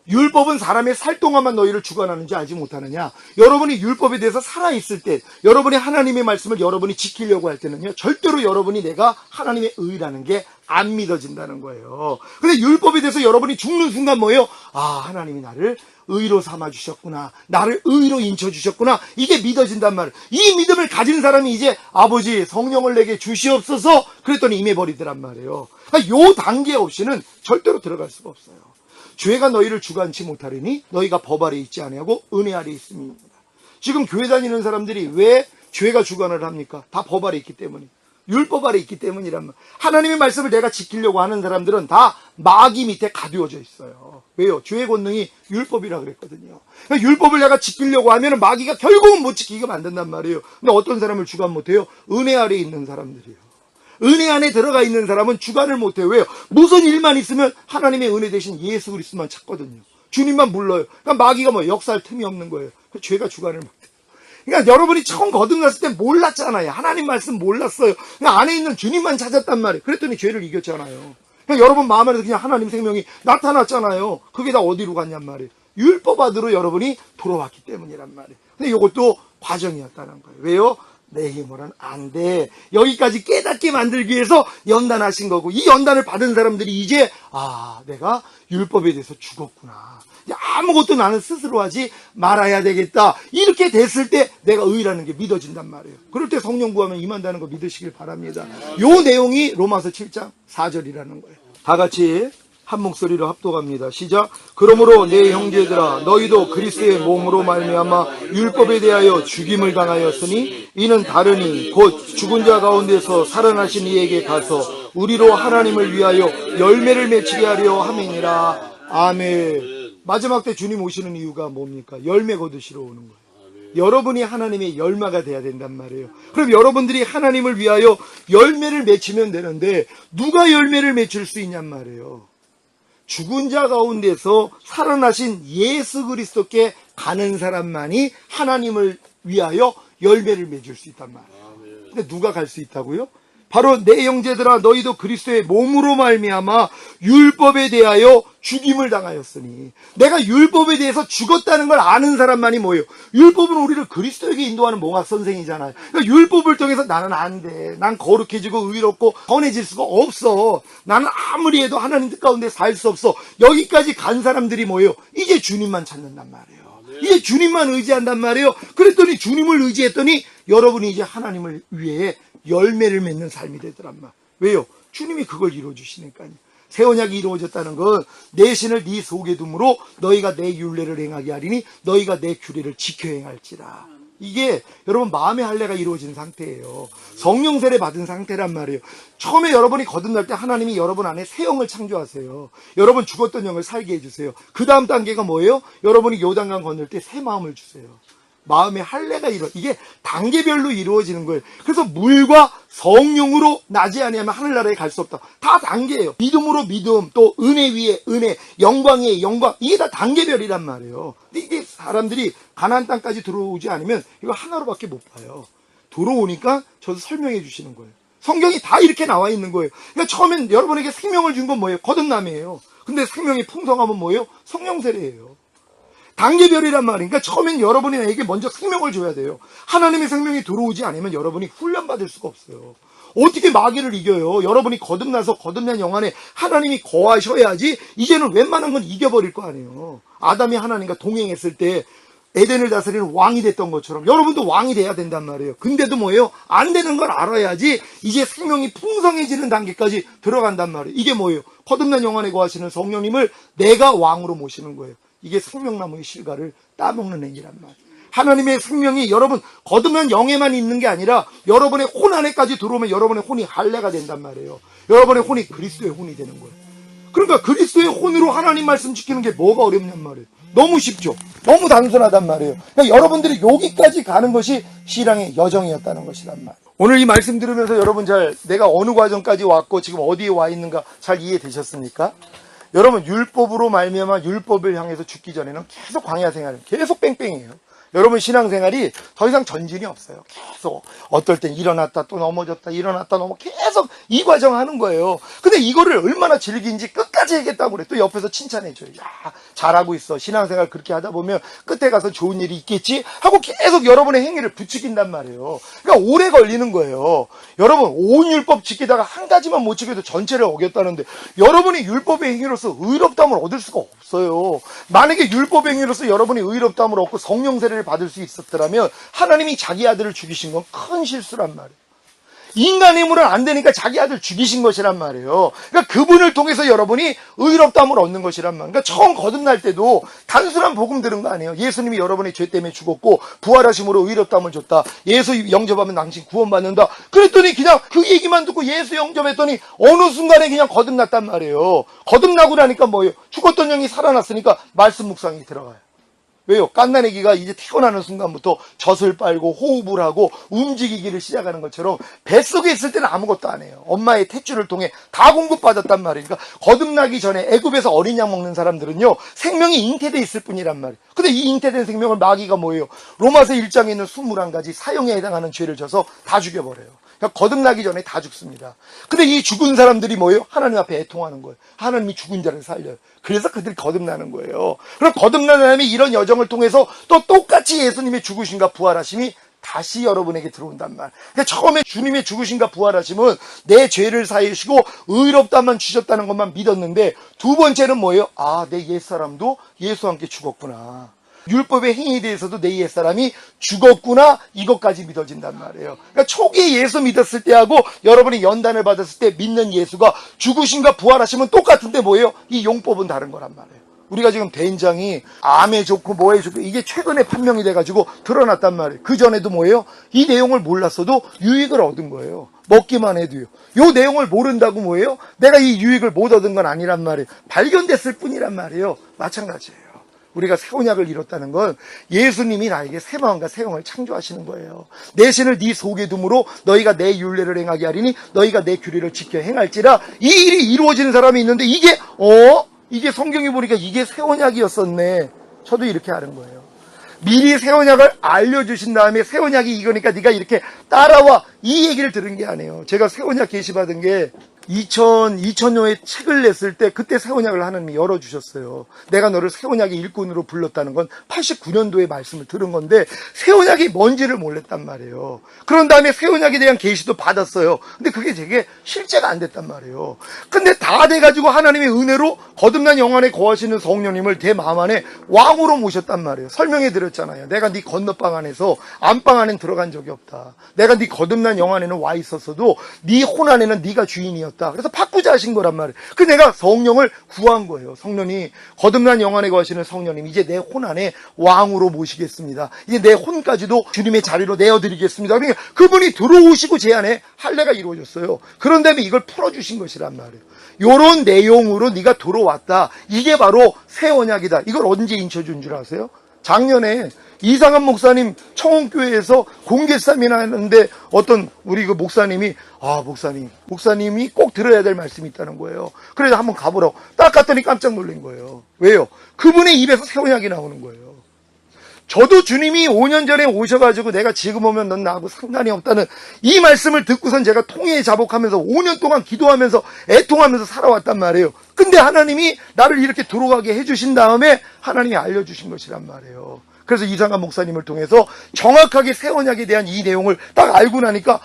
율법은 사람의 살 동안만 너희를 주관하는지 알지 못하느냐. 여러분이 율법에 대해서 살아있을 때, 여러분이 하나님의 말씀을 여러분이 지키려고 할 때는요, 절대로 여러분이 내가 하나님의 의라는 게 안 믿어진다는 거예요. 근데 율법에 대해서 여러분이 죽는 순간 뭐예요? 아, 하나님이 나를 의로 삼아주셨구나. 나를 의로 인쳐주셨구나. 이게 믿어진단 말이에요. 이 믿음을 가진 사람이 이제 아버지 성령을 내게 주시옵소서 그랬더니 임해버리더란 말이에요. 그러니까 요 단계 없이는 절대로 들어갈 수가 없어요. 죄가 너희를 주관치 못하리니 너희가 법 아래 있지 아니하고 은혜 아래 있음이니라. 지금 교회 다니는 사람들이 왜 죄가 주관을 합니까? 다 법 아래 있기 때문에. 율법 아래 있기 때문이란 말. 하나님의 말씀을 내가 지키려고 하는 사람들은 다 마귀 밑에 가두어져 있어요. 왜요? 죄의 권능이 율법이라 그랬거든요. 그러니까 율법을 내가 지키려고 하면 마귀가 결국은 못 지키게 만든단 말이에요. 근데 어떤 사람을 주관 못해요? 은혜 아래 있는 사람들이에요. 은혜 안에 들어가 있는 사람은 주관을 못해요. 왜요? 무슨 일만 있으면 하나님의 은혜 대신 예수 그리스도만 찾거든요. 주님만 불러요. 그러니까 마귀가 뭐 역사할 틈이 없는 거예요. 죄가 주관을 못해요. 그러니까 여러분이 처음 거듭났을 때 몰랐잖아요. 하나님 말씀 몰랐어요. 그냥 안에 있는 주님만 찾았단 말이에요. 그랬더니 죄를 이겼잖아요. 그러니까 여러분 마음 안에서 그냥 하나님 생명이 나타났잖아요. 그게 다 어디로 갔냔 말이에요. 율법 안으로 여러분이 돌아왔기 때문이란 말이에요. 근데 이것도 과정이었다는 거예요. 왜요? 내 힘으로는 안 돼. 여기까지 깨닫게 만들기 위해서 연단하신 거고, 이 연단을 받은 사람들이 이제 내가 율법에 대해서 죽었구나. 이제 아무것도 나는 스스로 하지 말아야 되겠다. 이렇게 됐을 때 내가 의라는 게 믿어진단 말이에요. 그럴 때 성령 구하면 임한다는 거 믿으시길 바랍니다. 요 내용이 로마서 7장 4절이라는 거예요. 다 같이 한 목소리로 합독합니다. 시작. 그러므로 내 형제들아 너희도 그리스도의 몸으로 말미암아 율법에 대하여 죽임을 당하였으니 이는 다르니 곧 죽은 자 가운데서 살아나신 이에게 가서 우리로 하나님을 위하여 열매를 맺히게 하려 함이니라. 아멘. 마지막 때 주님 오시는 이유가 뭡니까? 열매 거두시러 오는 거예요. 여러분이 하나님의 열매가 돼야 된단 말이에요. 그럼 여러분들이 하나님을 위하여 열매를 맺히면 되는데 누가 열매를 맺힐 수 있냔 말이에요. 죽은 자 가운데서 살아나신 예수 그리스도께 가는 사람만이 하나님을 위하여 열매를 맺을 수 있단 말이에요. 근데 누가 갈 수 있다고요? 바로 내 형제들아 너희도 그리스도의 몸으로 말미암아 율법에 대하여 죽임을 당하였으니, 내가 율법에 대해서 죽었다는 걸 아는 사람만이 뭐예요? 율법은 우리를 그리스도에게 인도하는 몽학 선생이잖아요. 그러니까 율법을 통해서 나는 안 돼, 난 거룩해지고 의롭고 선해질 수가 없어, 나는 아무리 해도 하나님 뜻 가운데 살 수 없어, 여기까지 간 사람들이 뭐예요? 이제 주님만 찾는단 말이에요. 이제 주님만 의지한단 말이에요. 그랬더니 주님을 의지했더니 여러분이 이제 하나님을 위해 열매를 맺는 삶이 되더란 말. 왜요? 주님이 그걸 이루어주시니까요. 새 언약이 이루어졌다는 건 내 신을 네 속에 둠으로 너희가 내 율례를 행하게 하리니 너희가 내 규례를 지켜 행할지라. 이게 여러분 마음의 할례가 이루어진 상태예요. 성령 세례 받은 상태란 말이에요. 처음에 여러분이 거듭날 때 하나님이 여러분 안에 새 영을 창조하세요. 여러분 죽었던 영을 살게 해주세요. 그 다음 단계가 뭐예요? 여러분이 요단강 건널 때 새 마음을 주세요. 마음의 할례가 이게 단계별로 이루어지는 거예요. 그래서 물과 성령으로 나지 아니하면 하늘나라에 갈 수 없다. 다 단계예요. 믿음으로 믿음, 또 은혜 위에 은혜, 영광 위에 영광, 이게 다 단계별이란 말이에요. 근데 이게 사람들이 가나안 땅까지 들어오지 않으면 이거 하나로밖에 못 봐요. 들어오니까 저도 설명해 주시는 거예요. 성경이 다 이렇게 나와 있는 거예요. 그러니까 처음엔 여러분에게 생명을 준 건 뭐예요? 거듭남이에요. 근데 생명이 풍성하면 뭐예요? 성령 세례예요. 단계별이란 말이니까, 그러니까 처음엔 여러분이 나에게 먼저 생명을 줘야 돼요. 하나님의 생명이 들어오지 않으면 여러분이 훈련받을 수가 없어요. 어떻게 마귀를 이겨요? 여러분이 거듭나서 거듭난 영 안에 하나님이 거하셔야지 이제는 웬만한 건 이겨버릴 거 아니에요. 아담이 하나님과 동행했을 때 에덴을 다스리는 왕이 됐던 것처럼 여러분도 왕이 돼야 된단 말이에요. 근데도 뭐예요? 안 되는 걸 알아야지 이제 생명이 풍성해지는 단계까지 들어간단 말이에요. 이게 뭐예요? 거듭난 영 안에 거하시는 성령님을 내가 왕으로 모시는 거예요. 이게 생명나무의 실과를 따먹는 행위란 말이에요. 하나님의 생명이 여러분 거듭난 영에만 있는 게 아니라 여러분의 혼 안에까지 들어오면 여러분의 혼이 할례가 된단 말이에요. 여러분의 혼이 그리스도의 혼이 되는 거예요. 그러니까 그리스도의 혼으로 하나님 말씀 지키는 게 뭐가 어렵냔 말이에요. 너무 쉽죠. 너무 단순하단 말이에요. 그러니까 여러분들이 여기까지 가는 것이 신앙의 여정이었다는 것이란 말이에요. 오늘 이 말씀 들으면서 여러분 잘 내가 어느 과정까지 왔고 지금 어디에 와 있는가 잘 이해되셨습니까? 여러분 율법으로 말미암아 율법을 향해서 죽기 전에는 계속 광야 생활, 계속 뺑뺑이에요. 여러분 신앙생활이 더 이상 전진이 없어요. 계속 어떨 땐 일어났다 또 넘어졌다 일어났다 계속 이 과정 하는 거예요. 근데 이거를 얼마나 즐긴지 끝까지 하겠다고 그래. 또 옆에서 칭찬해줘요. 야, 잘하고 있어. 신앙생활 그렇게 하다 보면 끝에 가서 좋은 일이 있겠지 하고 계속 여러분의 행위를 부추긴단 말이에요. 그러니까 오래 걸리는 거예요. 여러분 온 율법 지키다가 한 가지만 못 지켜도 전체를 어겼다는데 여러분이 율법의 행위로서 의롭다함을 얻을 수가 없어요. 만약에 율법의 행위로서 여러분이 의롭다함을 얻고 성령 세례를 받을 수 있었더라면 하나님이 자기 아들을 죽이신 건 큰 실수란 말이에요. 인간의 힘으로는 안 되니까 자기 아들 죽이신 것이란 말이에요. 그러니까 그분을 통해서 여러분이 의롭다함을 얻는 것이란 말이에요. 그러니까 처음 거듭날 때도 단순한 복음 들은 거 아니에요. 예수님이 여러분의 죄 때문에 죽었고 부활하심으로 의롭다함을 줬다. 예수 영접하면 당신 구원받는다. 그랬더니 그냥 그 얘기만 듣고 예수 영접했더니 어느 순간에 그냥 거듭났단 말이에요. 거듭나고 나니까 뭐예요? 죽었던 영이 살아났으니까 말씀 묵상이 들어가요. 왜요? 갓난아기가 이제 태어나는 순간부터 젖을 빨고 호흡을 하고 움직이기를 시작하는 것처럼 뱃속에 있을 때는 아무것도 안 해요. 엄마의 탯줄을 통해 다 공급받았단 말이에요. 그러니까 거듭나기 전에 애굽에서 어린 양 먹는 사람들은요, 생명이 잉태돼 있을 뿐이란 말이에요. 근데 이 잉태된 생명을 마귀가 뭐예요? 로마서 1장에 있는 21가지 사형에 해당하는 죄를 져서 다 죽여버려요. 그러니까 거듭나기 전에 다 죽습니다. 근데 이 죽은 사람들이 뭐예요? 하나님 앞에 애통하는 거예요. 하나님이 죽은 자를 살려요. 그래서 그들이 거듭나는 거예요. 그럼 거듭나는 사람이 이런 여정을 통해서 또 똑같이 예수님의 죽으심과 부활하심이 다시 여러분에게 들어온단 말. 그러니까 처음에 주님의 죽으심과 부활하심은 내 죄를 사해주시고 의롭다만 주셨다는 것만 믿었는데, 두 번째는 뭐예요? 아, 내 옛사람도 예수와 함께 죽었구나. 율법의 행위에 대해서도 내 옛사람이 죽었구나, 이것까지 믿어진단 말이에요. 그러니까 초기에 예수 믿었을 때하고 여러분이 연단을 받았을 때 믿는 예수가 죽으심과 부활하심은 똑같은데 뭐예요? 이 용법은 다른 거란 말이에요. 우리가 지금 된장이 암에 좋고 뭐에 좋고 이게 최근에 판명이 돼가지고 드러났단 말이에요. 그 전에도 뭐예요? 이 내용을 몰랐어도 유익을 얻은 거예요. 먹기만 해도요. 요 내용을 모른다고 뭐예요? 내가 이 유익을 못 얻은 건 아니란 말이에요. 발견됐을 뿐이란 말이에요. 마찬가지예요. 우리가 새 언약을 이뤘다는 건 예수님이 나에게 새 마음과 새 영을 창조하시는 거예요. 내 신을 네 속에 둠으로 너희가 내 율례를 행하게 하리니 너희가 내 규례를 지켜 행할지라. 이 일이 이루어지는 사람이 있는데 이게 성경이 보니까 이게 새 언약이었었네. 저도 이렇게 하는 거예요. 미리 새 언약을 알려주신 다음에 새 언약이 이거니까 네가 이렇게 따라와, 이 얘기를 들은 게 아니에요. 제가 새 언약 계시받은 게 2000년에 책을 냈을 때 그때 새 언약을 하나님이 열어주셨어요. 내가 너를 새 언약의 일꾼으로 불렀다는 건 89년도의 말씀을 들은 건데 새 언약이 뭔지를 몰랐단 말이에요. 그런 다음에 새 언약에 대한 계시도 받았어요. 근데 그게 되게 실제가 안 됐단 말이에요. 근데 다 돼가지고 하나님의 은혜로 거듭난 영 안에 거하시는 성령님을 내 마음 안에 왕으로 모셨단 말이에요. 설명해 드렸잖아요. 내가 네 건너방 안에서 안방 안엔 들어간 적이 없다. 내가 네 거듭난 영 안에는 와 있었어도 네 혼 안에는 네가 주인이었다. 그래서 바꾸자 하신 거란 말이에요. 그 내가 성령을 구한 거예요. 성령이 거듭난 영 안에 거하시는 성령님, 이제 내 혼 안에 왕으로 모시겠습니다. 이제 내 혼까지도 주님의 자리로 내어드리겠습니다. 그러니까 그분이 들어오시고 제 안에 할례가 이루어졌어요. 그런 다음에 이걸 풀어주신 것이란 말이에요. 요런 내용으로 네가 들어왔다. 이게 바로 새 언약이다. 이걸 언제 인쳐준 줄 아세요? 작년에 이상한 목사님 청원교회에서 공개 세미나 하는데 어떤 우리 그 목사님이 목사님이 꼭 들어야 될 말씀이 있다는 거예요. 그래서 한번 가보라고 딱 갔더니 깜짝 놀란 거예요. 왜요? 그분의 입에서 새 언약이 나오는 거예요. 저도 주님이 5년 전에 오셔가지고 내가 지금 오면 넌 나하고 상관이 없다는 이 말씀을 듣고선 제가 통회에 자복하면서 5년 동안 기도하면서 애통하면서 살아왔단 말이에요. 근데 하나님이 나를 이렇게 들어가게 해주신 다음에 하나님이 알려주신 것이란 말이에요. 그래서 이상한 목사님을 통해서 정확하게 새 언약에 대한 이 내용을 딱 알고 나니까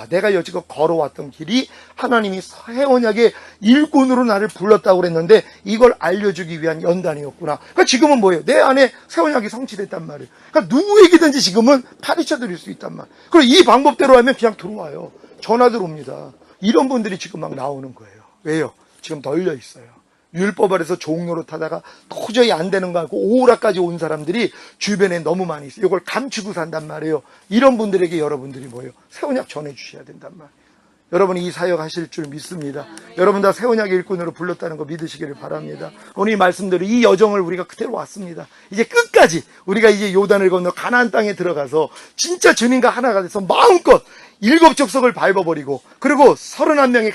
내가 여지껏 걸어왔던 길이 하나님이 새 언약의 일꾼으로 나를 불렀다고 그랬는데 이걸 알려주기 위한 연단이었구나. 그러니까 지금은 뭐예요? 내 안에 새 언약이 성취됐단 말이에요. 그러니까 누구에게든지 지금은 파리쳐 드릴 수 있단 말이에요. 그리고 이 방법대로 하면 그냥 들어와요. 전화 들어옵니다. 이런 분들이 지금 막 나오는 거예요. 왜요? 지금 널려 있어요. 율법 아래서 종로로 타다가 도저히 안 되는 거 같고 오라까지 온 사람들이 주변에 너무 많이 있어요. 이걸 감추고 산단 말이에요. 이런 분들에게 여러분들이 뭐예요? 새 언약 전해주셔야 된단 말이에요. 여러분이 이 사역 하실 줄 믿습니다. 여러분 다 새 언약의 일꾼으로 불렀다는 거 믿으시기를 바랍니다. 오늘 이 말씀대로 이 여정을 우리가 그대로 왔습니다. 이제 끝까지 우리가 이제 요단을 건너 가나안 땅에 들어가서 진짜 주님과 하나가 돼서 마음껏 7족속을 밟아버리고 그리고 31명의